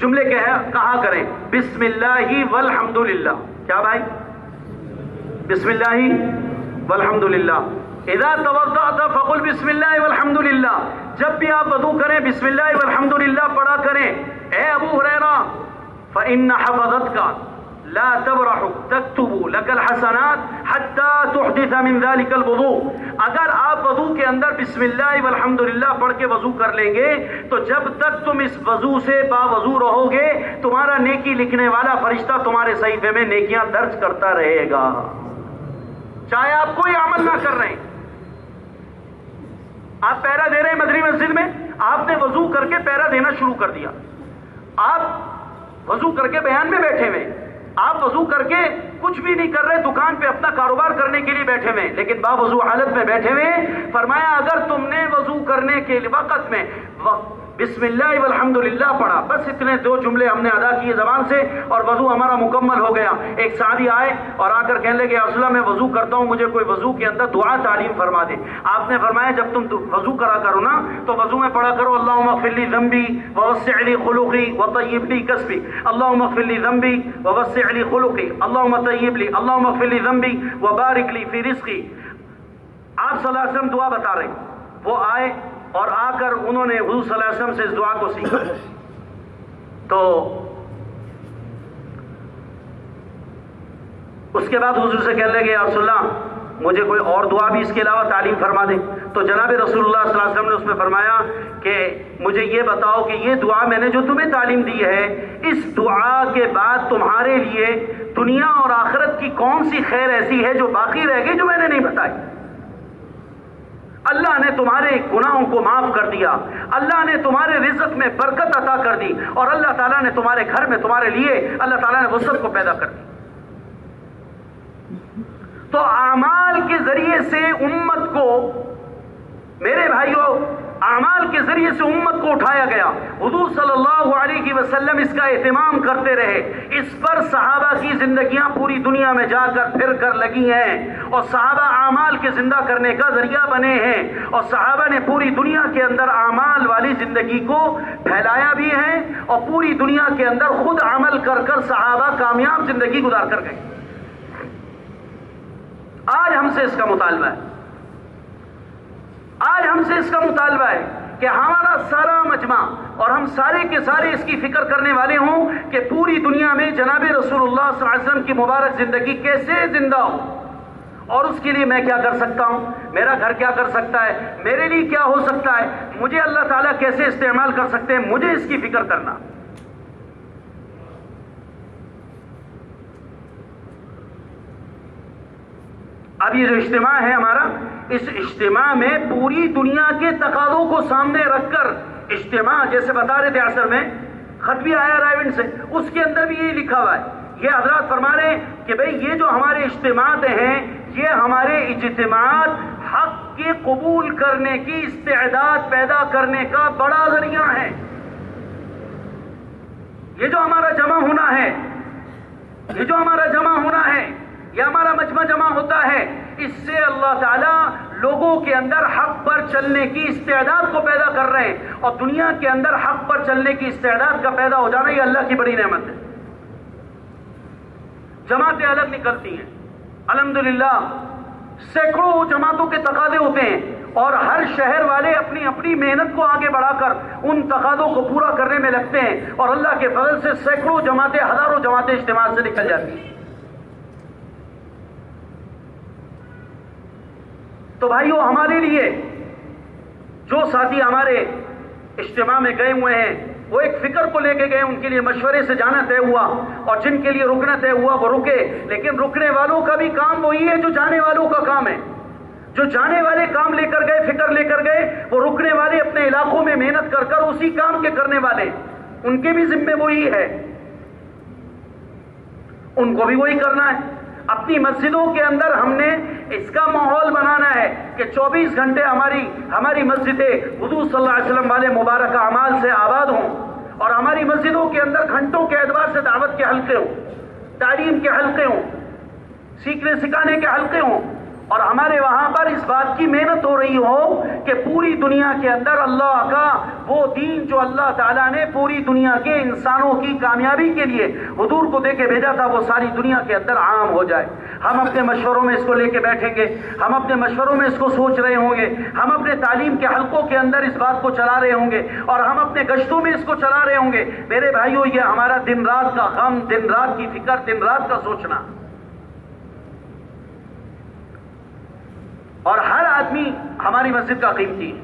جملے کہا کریں، بسم اللہ والحمد للہ۔ کیا بھائی؟ بسم اللہ والحمد للہ۔ اذا توضأت فقل بسم اللہ والحمد للہ، جب بھی آپ وضو کریں بسم اللہ والحمد للہ پڑھا کریں۔ اے ابو ہریرہ فإن حفظتك لا تبرح تكتب لك الحسنات حتى تحدث من ذلك الوضوء۔ اگر آپ وضو کے اندر بسم اللہ والحمد للہ پڑھ کے وضو کر لیں گے تو جب تک تم اس وضو سے باوضو رہو گے تمہارا نیکی لکھنے والا فرشتہ تمہارے صحیفے میں نیکیاں درج کرتا رہے گا، چاہے آپ کوئی عمل نہ کر رہے ہیں۔ آپ پیرا دے رہے ہیں مدنی مسجد میں، آپ نے وضو کر کے پیرا دینا شروع کر دیا، آپ وضو کر کے بیان میں بیٹھے ہوئے، آپ وضو کر کے کچھ بھی نہیں کر رہے، دکان پہ اپنا کاروبار کرنے کے لیے بیٹھے ہوئے، لیکن باوضو حالت میں بیٹھے ہوئے، فرمایا اگر تم نے وضو کرنے کے وقت میں بسم اللہ والحمد للہ پڑھا، بس اتنے دو جملے ہم نے ادا کیے زبان سے اور وضو ہمارا مکمل ہو گیا۔ ایک صحابی آئے اور آ کر کہنے لگے یا رسول اللہ میں وضو کرتا ہوں، مجھے کوئی وضو کے اندر دعا تعلیم فرما دے۔ آپ نے فرمایا جب تم وضو کرا کرو نا تو وضو میں پڑھا کرو اللہم اغفر لی ذنبی ووسع لی خلقی وطیب لی کسبی، اللہم اغفر لی ذنبی ووسع لی خلقی، اللہم طیب لی، اللہم اغفر لی ذنبی وبارک لی فی رزقی۔ آپ صلی اللہ علیہ وسلم دعا بتا رہے ہیں، وہ آئے اور آ کر انہوں نے حضور صلی اللہ علیہ وسلم سے اس دعا کو سیکھا، تو اس کے بعد حضور سے کہنے لگے یا رسول اللہ مجھے کوئی اور دعا بھی اس کے علاوہ تعلیم فرما دیں، تو جناب رسول اللہ صلی اللہ علیہ وسلم نے اس میں فرمایا کہ مجھے یہ بتاؤ کہ یہ دعا میں نے جو تمہیں تعلیم دی ہے اس دعا کے بعد تمہارے لیے دنیا اور آخرت کی کون سی خیر ایسی ہے جو باقی رہ گئی جو میں نے نہیں بتائی؟ اللہ نے تمہارے گناہوں کو معاف کر دیا، اللہ نے تمہارے رزق میں برکت عطا کر دی، اور اللہ تعالیٰ نے تمہارے گھر میں تمہارے لیے اللہ تعالیٰ نے وسعت کو پیدا کر دی۔ تو اعمال کے ذریعے سے امت کو، میرے بھائیوں، اعمال کے ذریعے سے امت کو اٹھایا گیا۔ حضور صلی اللہ علیہ وسلم اس کا اہتمام کرتے رہے، اس پر صحابہ کی زندگیاں پوری دنیا میں جا کر پھر کر لگی ہیں، اور صحابہ اعمال کے زندہ کرنے کا ذریعہ بنے ہیں، اور صحابہ نے پوری دنیا کے اندر اعمال والی زندگی کو پھیلایا بھی ہے، اور پوری دنیا کے اندر خود عمل کر کر صحابہ کامیاب زندگی گزار کر گئے۔ آج ہم سے اس کا مطالبہ ہے، آج ہم سے اس کا مطالبہ ہے کہ ہمارا سارا مجمع اور ہم سارے کے سارے اس کی فکر کرنے والے ہوں کہ پوری دنیا میں جناب رسول اللہ صلی اللہ علیہ وسلم کی مبارک زندگی کیسے زندہ ہو، اور اس کے لیے میں کیا کر سکتا ہوں، میرا گھر کیا کر سکتا ہے، میرے لیے کیا ہو سکتا ہے، مجھے اللہ تعالیٰ کیسے استعمال کر سکتے ہیں، مجھے اس کی فکر کرنا۔ اب یہ جو اجتماع ہے ہمارا، اس اجتماع میں پوری دنیا کے تقاضوں کو سامنے رکھ کر اجتماع، جیسے بتا رہے تھے عصر میں خط بھی آیا رائیونٹ سے، اس کے اندر بھی یہ لکھا ہوا ہے، یہ حضرات فرما رہے ہیں کہ بھئی یہ جو ہمارے اجتماعات ہیں یہ ہمارے اجتماعات حق کے قبول کرنے کی استعداد پیدا کرنے کا بڑا ذریعہ ہے۔ یہ جو ہمارا جمع ہونا ہے، یہ جو ہمارا جمع ہونا ہے، یہ ہمارا مجمع جمع ہوتا ہے، اس سے اللہ تعالیٰ لوگوں کے اندر حق پر چلنے کی استعداد کو پیدا کر رہے ہیں، اور دنیا کے اندر حق پر چلنے کی استعداد کا پیدا ہو جانا یہ اللہ کی بڑی نعمت ہے۔ جماعتیں الگ نکلتی ہیں، الحمدللہ سینکڑوں جماعتوں کے تقاضے ہوتے ہیں، اور ہر شہر والے اپنی اپنی محنت کو آگے بڑھا کر ان تقاضوں کو پورا کرنے میں لگتے ہیں، اور اللہ کے فضل سے سینکڑوں جماعتیں، ہزاروں جماعتیں اجتماع سے نکل جاتی ہیں۔ تو بھائیو، ہمارے لیے جو ساتھی ہمارے اجتماع میں گئے ہوئے ہیں وہ ایک فکر کو لے کے گئے، ان کے لیے مشورے سے جانا طے ہوا، اور جن کے لیے رکنا طے ہوا وہ رکے، لیکن رکنے والوں کا بھی کام وہی ہے جو جانے والوں کا کام ہے۔ جو جانے والے کام لے کر گئے، فکر لے کر گئے، وہ رکنے والے اپنے علاقوں میں محنت کر کر اسی کام کے کرنے والے، ان کے بھی ذمے وہی ہے، ان کو بھی وہی کرنا ہے۔ اپنی مسجدوں کے اندر ہم نے اس کا ماحول بنانا ہے کہ 24 گھنٹے ہماری مسجدیں حضور صلی اللہ علیہ وسلم والے مبارک اعمال سے آباد ہوں، اور ہماری مسجدوں کے اندر گھنٹوں کے اعتبار سے دعوت کے حلقے ہوں، تعلیم کے حلقے ہوں، سیکھنے سکھانے کے حلقے ہوں، اور ہمارے وہاں پر اس بات کی محنت ہو رہی ہو کہ پوری دنیا کے اندر اللہ کا وہ دین جو اللہ تعالیٰ نے پوری دنیا کے انسانوں کی کامیابی کے لیے حضور کو دے کے بھیجا تھا وہ ساری دنیا کے اندر عام ہو جائے۔ ہم اپنے مشوروں میں اس کو لے کے بیٹھیں گے، ہم اپنے مشوروں میں اس کو سوچ رہے ہوں گے، ہم اپنے تعلیم کے حلقوں کے اندر اس بات کو چلا رہے ہوں گے، اور ہم اپنے گشتوں میں اس کو چلا رہے ہوں گے۔ میرے بھائیوں، یہ ہمارا دن رات کا غم، دن رات کی فکر، دن رات کا سوچنا، اور ہر آدمی ہماری مسجد کا قیمتی ہے،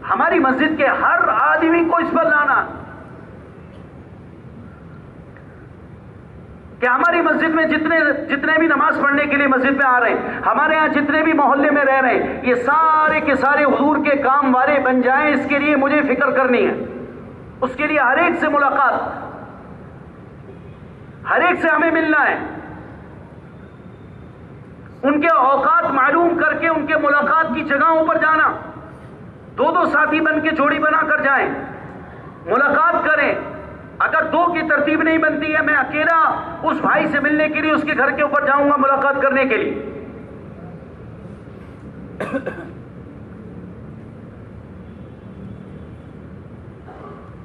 ہماری مسجد کے ہر آدمی کو اس پر لانا کہ ہماری مسجد میں جتنے بھی نماز پڑھنے کے لیے مسجد میں آ رہے ہیں، ہمارے ہاں جتنے بھی محلے میں رہ رہے ہیں، یہ سارے کے سارے حضور کے کام والے بن جائیں، اس کے لیے مجھے فکر کرنی ہے، اس کے لیے ہر ایک سے ملاقات، ہر ایک سے ہمیں ملنا ہے، ان کے اوقات معلوم کر کے ان کے ملاقات کی جگہوں پر جانا، دو ساتھی بن کے جوڑی بنا کر جائیں، ملاقات کریں۔ اگر دو کی ترتیب نہیں بنتی ہے، میں اکیلا اس بھائی سے ملنے کے لیے اس کے گھر کے اوپر جاؤں گا ملاقات کرنے کے لیے۔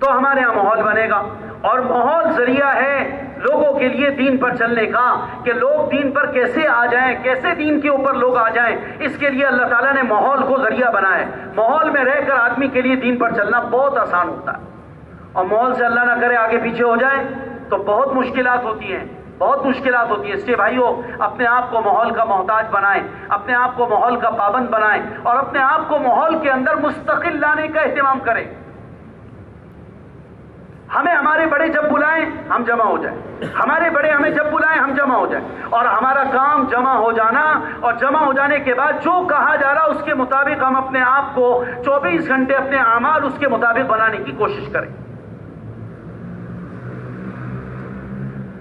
تو ہمارے یہاں ماحول بنے گا، اور ماحول ذریعہ ہے لوگوں کے لیے دین پر چلنے کا، کہ لوگ دین پر کیسے آ جائیں، کیسے دین کے اوپر لوگ آ جائیں۔ اس کے لیے اللہ تعالیٰ نے ماحول کو ذریعہ بنایا ہے۔ ماحول میں رہ کر آدمی کے لیے دین پر چلنا بہت آسان ہوتا ہے، اور ماحول سے اللہ نہ کرے آگے پیچھے ہو جائیں تو بہت مشکلات ہوتی ہیں، بہت مشکلات ہوتی ہے۔ اس لیے بھائیو، اپنے آپ کو ماحول کا محتاج بنائیں، اپنے آپ کو ماحول کا پابند بنائیں، اور اپنے آپ کو ماحول کے اندر مستقل لانے کا اہتمام کریں۔ ہمیں ہمارے بڑے جب بلائیں ہم جمع ہو جائیں، ہمارے بڑے ہمیں جب بلائیں ہم جمع ہو جائیں، اور ہمارا کام جمع ہو جانا، اور جمع ہو جانے کے بعد جو کہا جا رہا اس کے مطابق ہم اپنے آپ کو 24 گھنٹے اپنے اعمال اس کے مطابق بنانے کی کوشش کریں۔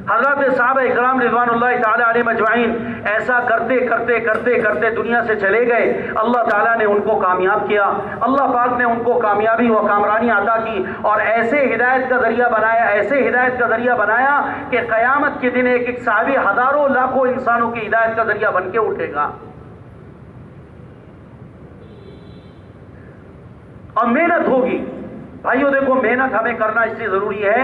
حضرات صحابہ اکرام رضوان اللہ تعالی علیہ مجمعین ایسا کرتے کرتے کرتے کرتے دنیا سے چلے گئے، اللہ تعالیٰ نے ان کو کامیاب کیا، اللہ پاک نے ان کو کامیابی و کامرانی عطا کی، اور ایسے ہدایت کا ذریعہ بنایا، ایسے ہدایت کا ذریعہ بنایا کہ قیامت کے دن ایک ایک صحابی ہزاروں لاکھوں انسانوں کی ہدایت کا ذریعہ بن کے اٹھے گا۔ اور محنت ہوگی بھائیو، دیکھو محنت ہمیں کرنا اس لیے ضروری ہے،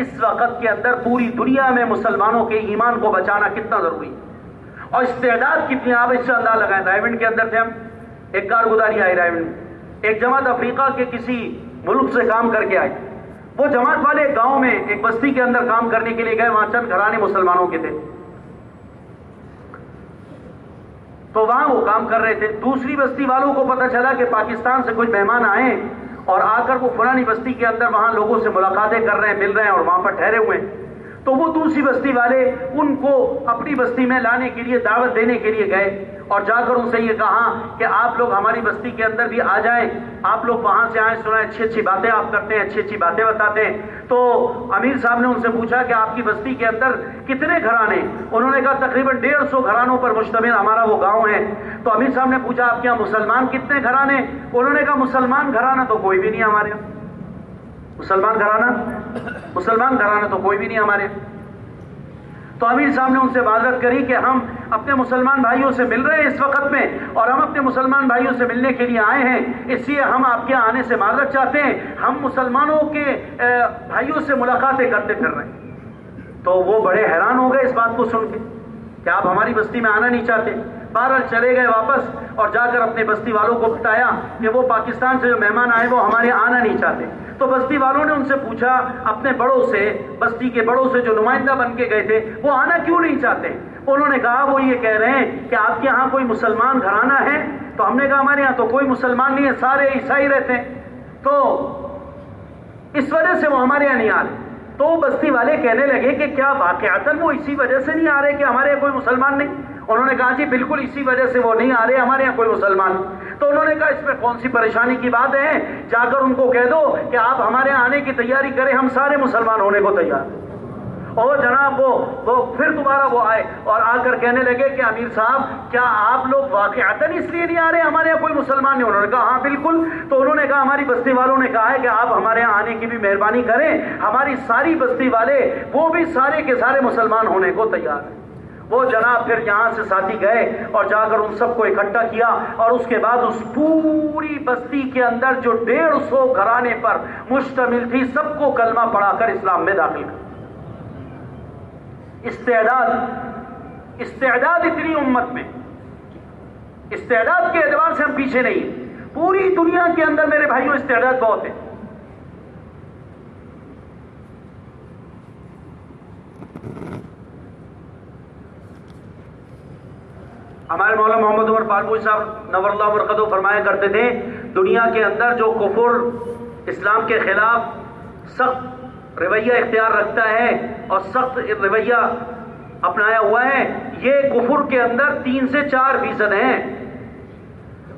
اس وقت کے اندر پوری دنیا میں مسلمانوں کے ایمان کو بچانا کتنا ضروری ہے، اور استعداد کتنی، آپ اس سے اندازہ لگائیں۔ رائیونڈ کے اندر تھے ہم، ایک کارگزاری آئی رائیونڈ میں، ایک جماعت افریقہ کے کسی ملک سے کام کر کے آئی، وہ جماعت والے گاؤں میں ایک بستی کے اندر کام کرنے کے لیے گئے، وہاں چند گھرانے مسلمانوں کے تھے، تو وہاں وہ کام کر رہے تھے۔ دوسری بستی والوں کو پتہ چلا کہ پاکستان سے کچھ مہمان آئے اور آ کر وہ فلانی بستی کے اندر وہاں لوگوں سے ملاقاتیں کر رہے ہیں، مل رہے ہیں، اور وہاں پر ٹھہرے ہوئے ہیں، تو وہ دوسری بستی والے ان کو اپنی بستی میں لانے کے لیے دعوت دینے کے لیے گئے، اور جا کر ان سے یہ کہا کہ آپ لوگ ہماری بستی کے اندر بھی آ جائیں، آپ لوگ وہاں سے آئیں، سنائیں، اچھی اچھی باتیں آپ کرتے ہیں، اچھی اچھی باتیں بتاتے ہیں۔ تو امیر صاحب نے ان سے پوچھا کہ آپ کی بستی کے اندر کتنے گھرانے؟ انہوں نے کہا تقریباً 150 گھرانوں پر مشتمل ہمارا وہ گاؤں ہے۔ تو امیر صاحب نے پوچھا آپ کے یہاں مسلمان کتنے گھرانے؟ انہوں نے کہا مسلمان گھرانہ تو کوئی بھی نہیں ہمارے یہاں، مسلمان گھرانہ تو کوئی بھی نہیں ہمارے۔ تو امیر صاحب نے ان سے معذرت کری کہ ہم اپنے مسلمان بھائیوں سے مل رہے ہیں اس وقت میں، اور ہم اپنے مسلمان بھائیوں سے ملنے کے لیے آئے ہیں، اس لیے ہم آپ کے آنے سے معذرت چاہتے ہیں، ہم مسلمانوں کے بھائیوں سے ملاقاتیں کرتے پھر رہے ہیں۔ تو وہ بڑے حیران ہو گئے اس بات کو سن کے کہ آپ ہماری بستی میں آنا نہیں چاہتے۔ بہرحال چلے گئے واپس اور جا کر اپنے بستی والوں کو بتایا کہ وہ پاکستان سے جو مہمان آئے وہ ہمارے آنا نہیں چاہتے۔ تو بستی والوں نے ان سے پوچھا، اپنے بڑوں سے، بستی کے بڑوں سے جو نمائندہ بن کے گئے تھے، وہ آنا کیوں نہیں چاہتے؟ انہوں نے کہا وہ یہ کہہ رہے ہیں کہ آپ کے ہاں کوئی مسلمان گھرانہ ہے؟ تو ہم نے کہا ہمارے ہاں تو کوئی مسلمان نہیں ہے، سارے عیسائی رہتے ہیں، تو اس وجہ سے وہ ہمارے یہاں نہیں آ رہے۔ تو بستی والے کہنے لگے کہ کیا واقعتاً وہ اسی وجہ سے نہیں آ رہے کہ ہمارے یہاں کوئی مسلمان نہیں؟ انہوں نے کہا جی بالکل اسی وجہ سے وہ نہیں آ رہے، ہمارے یہاں کوئی مسلمان نہیں۔ تو انہوں نے کہا اس میں کون سی پریشانی کی بات ہے، جا کر ان کو کہہ دو کہ آپ ہمارے یہاں آنے کی تیاری کریں، ہم سارے مسلمان ہونے کو تیار ہیں۔ اور جناب وہ پھر دوبارہ وہ آئے اور آ کر کہنے لگے کہ امیر صاحب کیا آپ لوگ واقعتاً اس لیے نہیں آ رہے، ہمارے یہاں کوئی مسلمان نہیں؟ انہوں نے کہا ہاں بالکل۔ تو انہوں نے کہا ہماری بستی والوں نے کہا ہے کہ آپ ہمارے یہاں آنے کی بھی مہربانی کریں، ہماری ساری بستی والے وہ بھی سارے کے سارے مسلمان ہونے کو تیار ہیں۔ وہ جناب پھر یہاں سے ساتھی گئے اور جا کر ان سب کو اکٹھا کیا، اور اس کے بعد اس پوری بستی کے اندر جو 150 گھرانے پر مشتمل تھی سب کو کلمہ پڑھا کر اسلام میں داخل کر۔ استعداد اتنی امت میں، استعداد کے اعتبار سے ہم پیچھے نہیں ہیں، پوری دنیا کے اندر میرے بھائیوں استعداد بہت ہے۔ ہمارے مولانا محمد عمر پالپوری صاحب نور اللہ مرقدہ فرمایا کرتے تھے دنیا کے اندر جو کفر اسلام کے خلاف سخت رویہ اختیار رکھتا ہے اور سخت رویہ اپنایا ہوا ہے، یہ کفر کے اندر 3 سے 4% ہیں،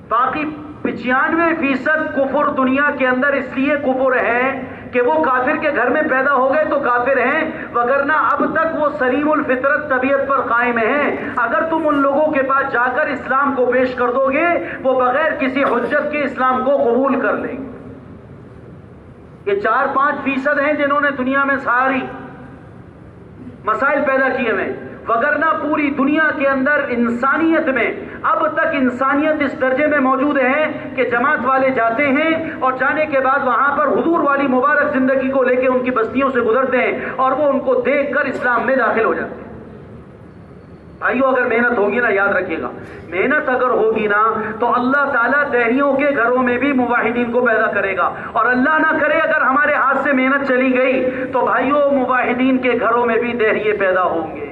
باقی 95% کفر دنیا کے اندر اس لیے کفر ہے کہ وہ کافر کے گھر میں پیدا ہو گئے تو کافر ہیں، وگرنہ اب تک وہ سلیم الفطرت طبیعت پر قائم ہیں۔ اگر تم ان لوگوں کے پاس جا کر اسلام کو پیش کر دو گے وہ بغیر کسی حجت کے اسلام کو قبول کر لیں گے۔ یہ 4-5% ہیں جنہوں نے دنیا میں ساری مسائل پیدا کیے ہیں، وگرنہ پوری دنیا کے اندر انسانیت میں اب تک انسانیت اس درجے میں موجود ہے کہ جماعت والے جاتے ہیں اور جانے کے بعد وہاں پر حضور والی مبارک زندگی کو لے کے ان کی بستیوں سے گزرتے ہیں اور وہ ان کو دیکھ کر اسلام میں داخل ہو جاتے ہیں۔ بھائیو اگر محنت ہوگی نا، یاد رکھیے گا، محنت اگر ہوگی نا تو اللہ تعالیٰ دہریوں کے گھروں میں بھی موحدین کو پیدا کرے گا، اور اللہ نہ کرے اگر ہمارے ہاتھ سے محنت چلی گئی تو بھائیو موحدین کے گھروں میں بھی دہریے پیدا ہوں گے۔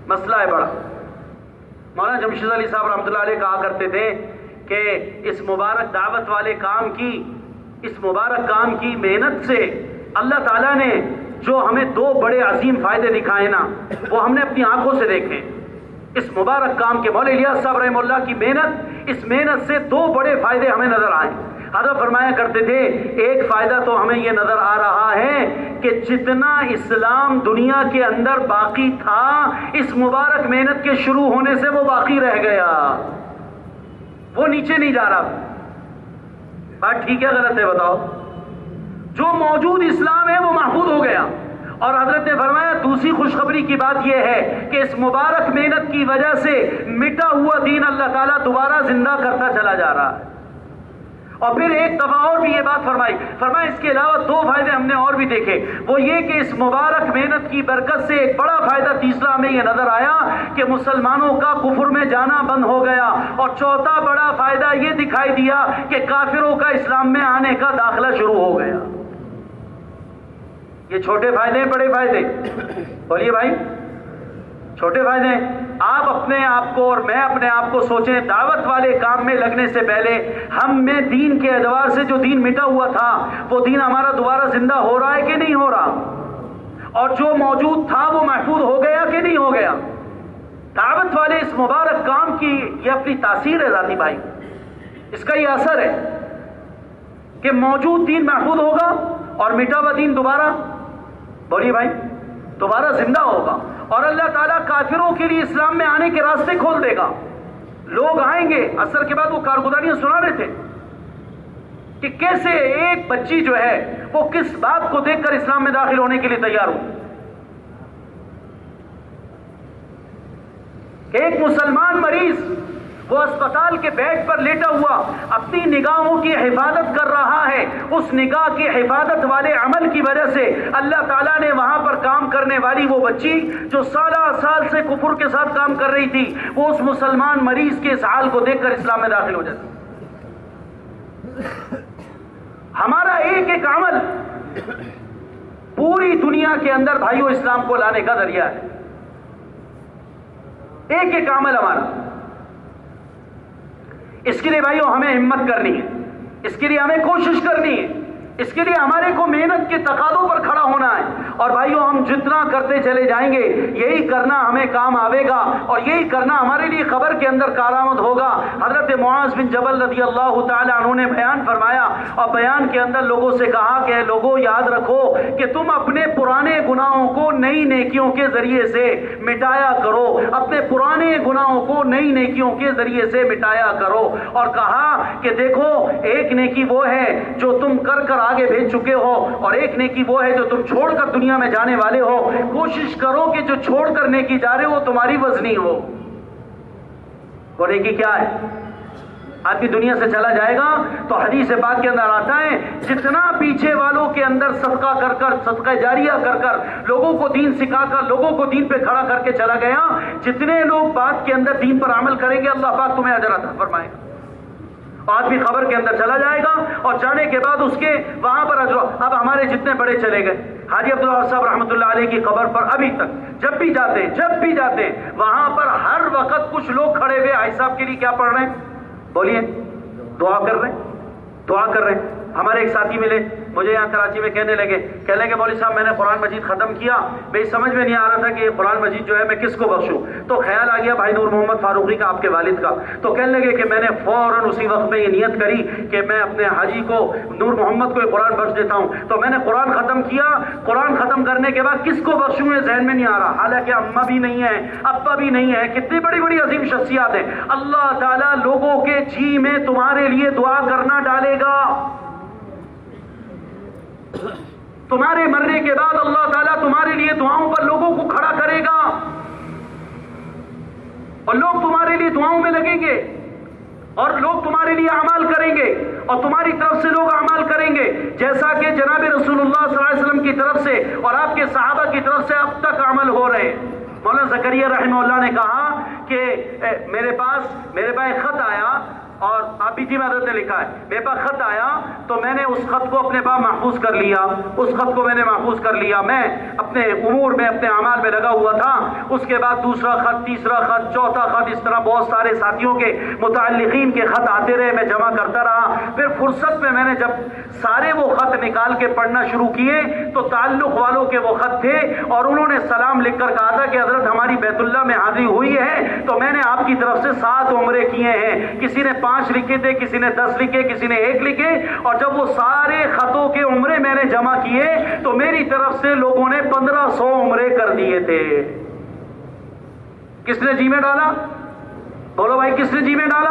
مسئلہ ہے بڑا۔ مولانا جمشید علی صاحب رحمۃ اللہ علیہ کہا کرتے تھے کہ اس مبارک دعوت والے کام کی، اس مبارک کام کی محنت سے اللہ تعالیٰ نے جو ہمیں 2 بڑے عظیم فائدے دکھائے نا وہ ہم نے اپنی آنکھوں سے دیکھے۔ اس مبارک کام کے مولانا الیاس صاحب رحمہ اللہ کی محنت، اس محنت سے 2 بڑے فائدے ہمیں نظر آئے۔ حضرت فرمایا کرتے تھے ایک فائدہ تو ہمیں یہ نظر آ رہا ہے کہ جتنا اسلام دنیا کے اندر باقی تھا اس مبارک محنت کے شروع ہونے سے وہ باقی رہ گیا، وہ نیچے نہیں جا رہا۔ بات ٹھیک ہے غلط ہے بتاؤ؟ جو موجود اسلام ہے وہ محفوظ ہو گیا۔ اور حضرت نے فرمایا دوسری خوشخبری کی بات یہ ہے کہ اس مبارک محنت کی وجہ سے مٹا ہوا دین اللہ تعالیٰ دوبارہ زندہ کرتا چلا جا رہا ہے۔ اور پھر ایک دفعہ اور بھی یہ بات فرمایا اس کے علاوہ 2 فائدے ہم نے اور بھی دیکھے، وہ یہ کہ اس مبارک محنت کی برکت سے ایک بڑا فائدہ تیسرا ہمیں یہ نظر آیا کہ مسلمانوں کا کفر میں جانا بند ہو گیا، اور چوتھا بڑا فائدہ یہ دکھائی دیا کہ کافروں کا اسلام میں آنے کا داخلہ شروع ہو گیا۔ یہ چھوٹے فائدے ہیں بڑے فائدے؟ بولیے بھائی، چھوٹے فائدے ہیں۔ آپ اپنے آپ کو اور میں اپنے آپ کو سوچیں، دعوت والے کام میں لگنے سے پہلے ہم میں دین کے اعتبار سے جو دین مٹا ہوا تھا وہ دین ہمارا دوبارہ زندہ ہو رہا ہے کہ نہیں ہو رہا؟ اور جو موجود تھا وہ محفوظ ہو گیا کہ نہیں ہو گیا؟ دعوت والے اس مبارک کام کی یہ اپنی تاثیر ہے ذاتی بھائی، اس کا یہ اثر ہے کہ موجود دین محفوظ ہوگا اور مٹا ہوا دین دوبارہ، بولیے بھائی، دوبارہ زندہ ہوگا، اور اللہ تعالیٰ کافروں کے لیے اسلام میں آنے کے راستے کھول دے گا۔ لوگ آئیں گے، اثر کے بعد وہ کارگزاریاں سنا رہے تھے کہ کیسے ایک بچی جو ہے وہ کس بات کو دیکھ کر اسلام میں داخل ہونے کے لیے تیار ہو، کہ ایک مسلمان مریض وہ اسپتال کے بیڈ پر لیٹا ہوا اپنی نگاہوں کی حفاظت کر رہا ہے، اس نگاہ کی حفاظت والے عمل کی وجہ سے اللہ تعالیٰ نے وہاں پر کام کرنے والی وہ بچی جو سالہ سال سے کفر کے ساتھ کام کر رہی تھی، وہ اس مسلمان مریض کے اس حال کو دیکھ کر اسلام میں داخل ہو جاتی۔ ہمارا ایک ایک عمل پوری دنیا کے اندر بھائیوں اسلام کو لانے کا ذریعہ ہے، ایک ایک عمل ہمارا۔ اس کے لیے بھائیوں ہمیں ہمت کرنی ہے، اس کے لیے ہمیں کوشش کرنی ہے، اس کے لیے ہمارے کو محنت کے تقاضوں پر کھڑا ہونا ہے۔ اور بھائیوں ہم جتنا کرتے چلے جائیں گے یہی کرنا ہمیں کام آئے گا، اور یہی کرنا ہمارے لیے قبر کے اندر کارآمد ہوگا۔ حضرت معاذ بن جبل رضی اللہ تعالی عنہ نے بیان فرمایا، اور بیان کے اندر لوگوں سے کہا کہ لوگوں یاد رکھو کہ تم اپنے پرانے گناہوں کو نئی نیکیوں کے ذریعے سے مٹایا کرو، اپنے پرانے گناہوں کو نئی نیکیوں کے ذریعے سے مٹایا کرو۔ اور کہا کہ دیکھو ایک نیکی وہ ہے جو تم کر کر آگے بھیج چکے ہو، اور ایک نیکی وہ ہے جو تم چھوڑ کر دنیا میں جانے والے ہو۔ کوشش کرو کہ جو چھوڑ کر نیکی جا رہے ہو تمہاری وزنی ہو۔ وہ نیکی کیا ہے؟ آدمی دنیا سے چلا جائے گا تو حدیث پاک کے اندر آتا ہے جتنا پیچھے والوں کے اندر صدقہ کر کر، صدقہ جاریہ کر کر، لوگوں کو دین سکھا کر، لوگوں کو دین پہ کھڑا کر کے چلا گیا، جتنے لوگ بعد کے اندر دین پر عمل کریں گے اللہ پاک تمہیں اجر عطا فرمائے گا۔ آدمی خبر کے اندر چلا جائے گا اور جانے کے بعد اس کے وہاں پر اجر۔ اب ہمارے جتنے بڑے چلے گئے حاجی عبداللہ صاحب رحمۃ اللہ علیہ کی قبر پر ابھی تک جب بھی جاتے ہیں وہاں پر ہر وقت کچھ لوگ کھڑے ہوئے حاجی صاحب کے لیے کیا پڑھ رہے ہیں؟ بولیے، دعا کر رہے ہیں۔ ہمارے ایک ساتھی ملے مجھے یہاں کراچی میں، کہنے لگے مولوی صاحب میں نے قرآن مجید ختم کیا، میری سمجھ میں نہیں آ رہا تھا کہ قرآن مجید جو ہے میں کس کو بخشوں، تو خیال آ گیا بھائی نور محمد فاروقی کا، آپ کے والد کا، تو کہنے لگے کہ میں نے فوراً اسی وقت میں یہ نیت کری کہ میں اپنے حاجی کو نور محمد کو یہ قرآن بخش دیتا ہوں۔ تو میں نے قرآن ختم کیا، قرآن ختم کرنے کے بعد کس کو بخشوں یہ ذہن میں نہیں آ رہا، حالانکہ اماں بھی نہیں ہے، ابا بھی نہیں ہے، کتنی بڑی بڑی عظیم شخصیات ہیں۔ اللہ تعالیٰ لوگوں کے جی میں تمہارے لیے دعا کرنا ڈالے گا، تمہارے مرنے کے بعد اللہ تعالیٰ تمہارے لیے دعاؤں پر لوگوں کو کھڑا کرے گا، اور لوگ تمہارے لیے دعاؤں میں لگیں گے، اور لوگ تمہارے لیے اعمال کریں گے، اور تمہاری طرف سے لوگ اعمال کریں گے، جیسا کہ جناب رسول اللہ صلی اللہ علیہ وسلم کی طرف سے اور آپ کے صحابہ کی طرف سے اب تک عمل ہو رہے ہیں۔ مولانا زکریا رحمہ اللہ نے کہا کہ میرے پاس ایک خط آیا، اور آپ بھی میں حضرت نے لکھا ہے، میرے پاس خط آیا تو میں نے اس خط کو اپنے پاس محفوظ کر لیا، اس خط کو میں نے محفوظ کر لیا، میں اپنے امور میں اپنے اعمال میں لگا ہوا تھا۔ اس کے بعد دوسرا خط، تیسرا خط، چوتھا خط، اس طرح بہت سارے ساتھیوں کے متعلقین کے خط آتے رہے، میں جمع کرتا رہا۔ پھر فرصت میں میں نے جب سارے وہ خط نکال کے پڑھنا شروع کیے تو تعلق والوں کے وہ خط تھے، اور انہوں نے سلام لکھ کر کہا تھا کہ حضرت ہماری بیت اللہ میں حاضری ہوئی ہے تو میں نے آپ کی طرف سے 7 عمرے کیے ہیں۔ کسی نے 5 لکھے تھے، کسی نے 10 لکھے، کسی نے 1 لکھے، اور جب وہ سارے خطوں کے عمرے میں نے جمع کیے تو میری طرف سے لوگوں نے 1500 عمرے کر دیے تھے۔ کس نے جی میں ڈالا؟ بولو بھائی، کس نے جی میں ڈالا؟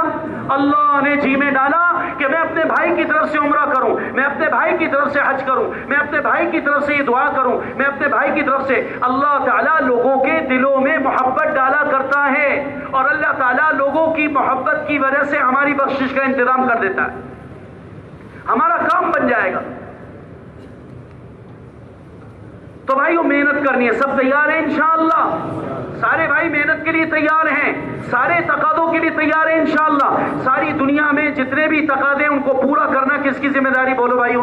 اللہ نے جی میں ڈالا کہ میں اپنے بھائی کی طرف سے عمرہ کروں، میں اپنے بھائی کی طرف سے حج کروں، میں اپنے بھائی کی طرف سے یہ دعا کروں، میں اپنے بھائی کی طرف سے۔ اللہ تعالیٰ لوگوں کے دلوں میں محبت ڈالا کرتا ہے، اور اللہ تعالیٰ لوگوں کی محبت کی وجہ سے ہماری بخشش کا انتظام کر دیتا ہے، ہمارا کام بن جائے گا۔ تو بھائیو محنت کرنی ہے، سب تیار ہیں انشاءاللہ؟ سارے بھائی محنت کے لیے تیار ہیں، سارے تقاضوں کے لیے تیار ہیں انشاءاللہ؟ ساری دنیا میں جتنے بھی تقاضے ان کو پورا کرنا کس کی ذمہ داری؟ بولو بھائیو،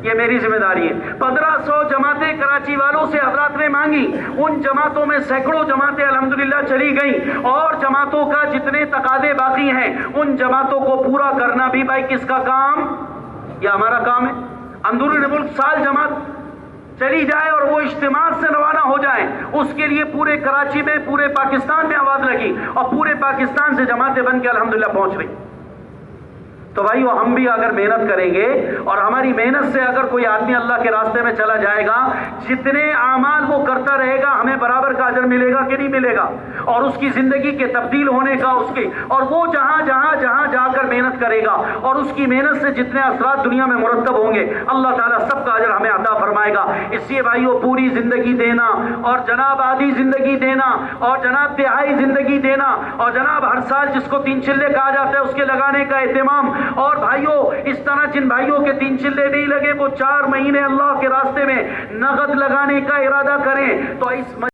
یہ میری ذمہ داری ہے۔ 1500 جماعتیں کراچی والوں سے حضرات نے مانگی، ان جماعتوں میں سینکڑوں جماعتیں الحمدللہ چلی گئیں، اور جماعتوں کا جتنے تقاضے باقی ہیں ان جماعتوں کو پورا کرنا بھی بھائی کس کا کام؟ یہ ہمارا کام ہے۔ اندرون ملک سال جماعت چلی جائے اور وہ اجتماع سے روانہ ہو جائیں، اس کے لیے پورے کراچی میں، پورے پاکستان میں آواز لگی، اور پورے پاکستان سے جماعتیں بن کے الحمدللہ پہنچ رہی۔ تو بھائیو ہم بھی اگر محنت کریں گے اور ہماری محنت سے اگر کوئی آدمی اللہ کے راستے میں چلا جائے گا، جتنے اعمال وہ کرتا رہے گا ہمیں برابر کا اجر ملے گا کہ نہیں ملے گا، اور اس کی زندگی کے تبدیل ہونے کا اس کی، اور وہ جہاں جا کر محنت کرے گا اور اس کی محنت سے جتنے اثرات دنیا میں مرتب ہوں گے اللہ تعالیٰ سب کا اجر ہمیں عطا فرمائے گا۔ اس لیے بھائیو پوری زندگی دینا اور جناب آدھی زندگی دینا اور جناب تہائی زندگی دینا اور جناب ہر سال جس کو 3 چلے کہا جاتا ہے اس کے لگانے کا اہتمام، اور بھائیو اس طرح جن بھائیوں کے 3 چلے نہیں لگے وہ 4 مہینے اللہ کے راستے میں نقد لگانے کا ارادہ کریں۔ تو اس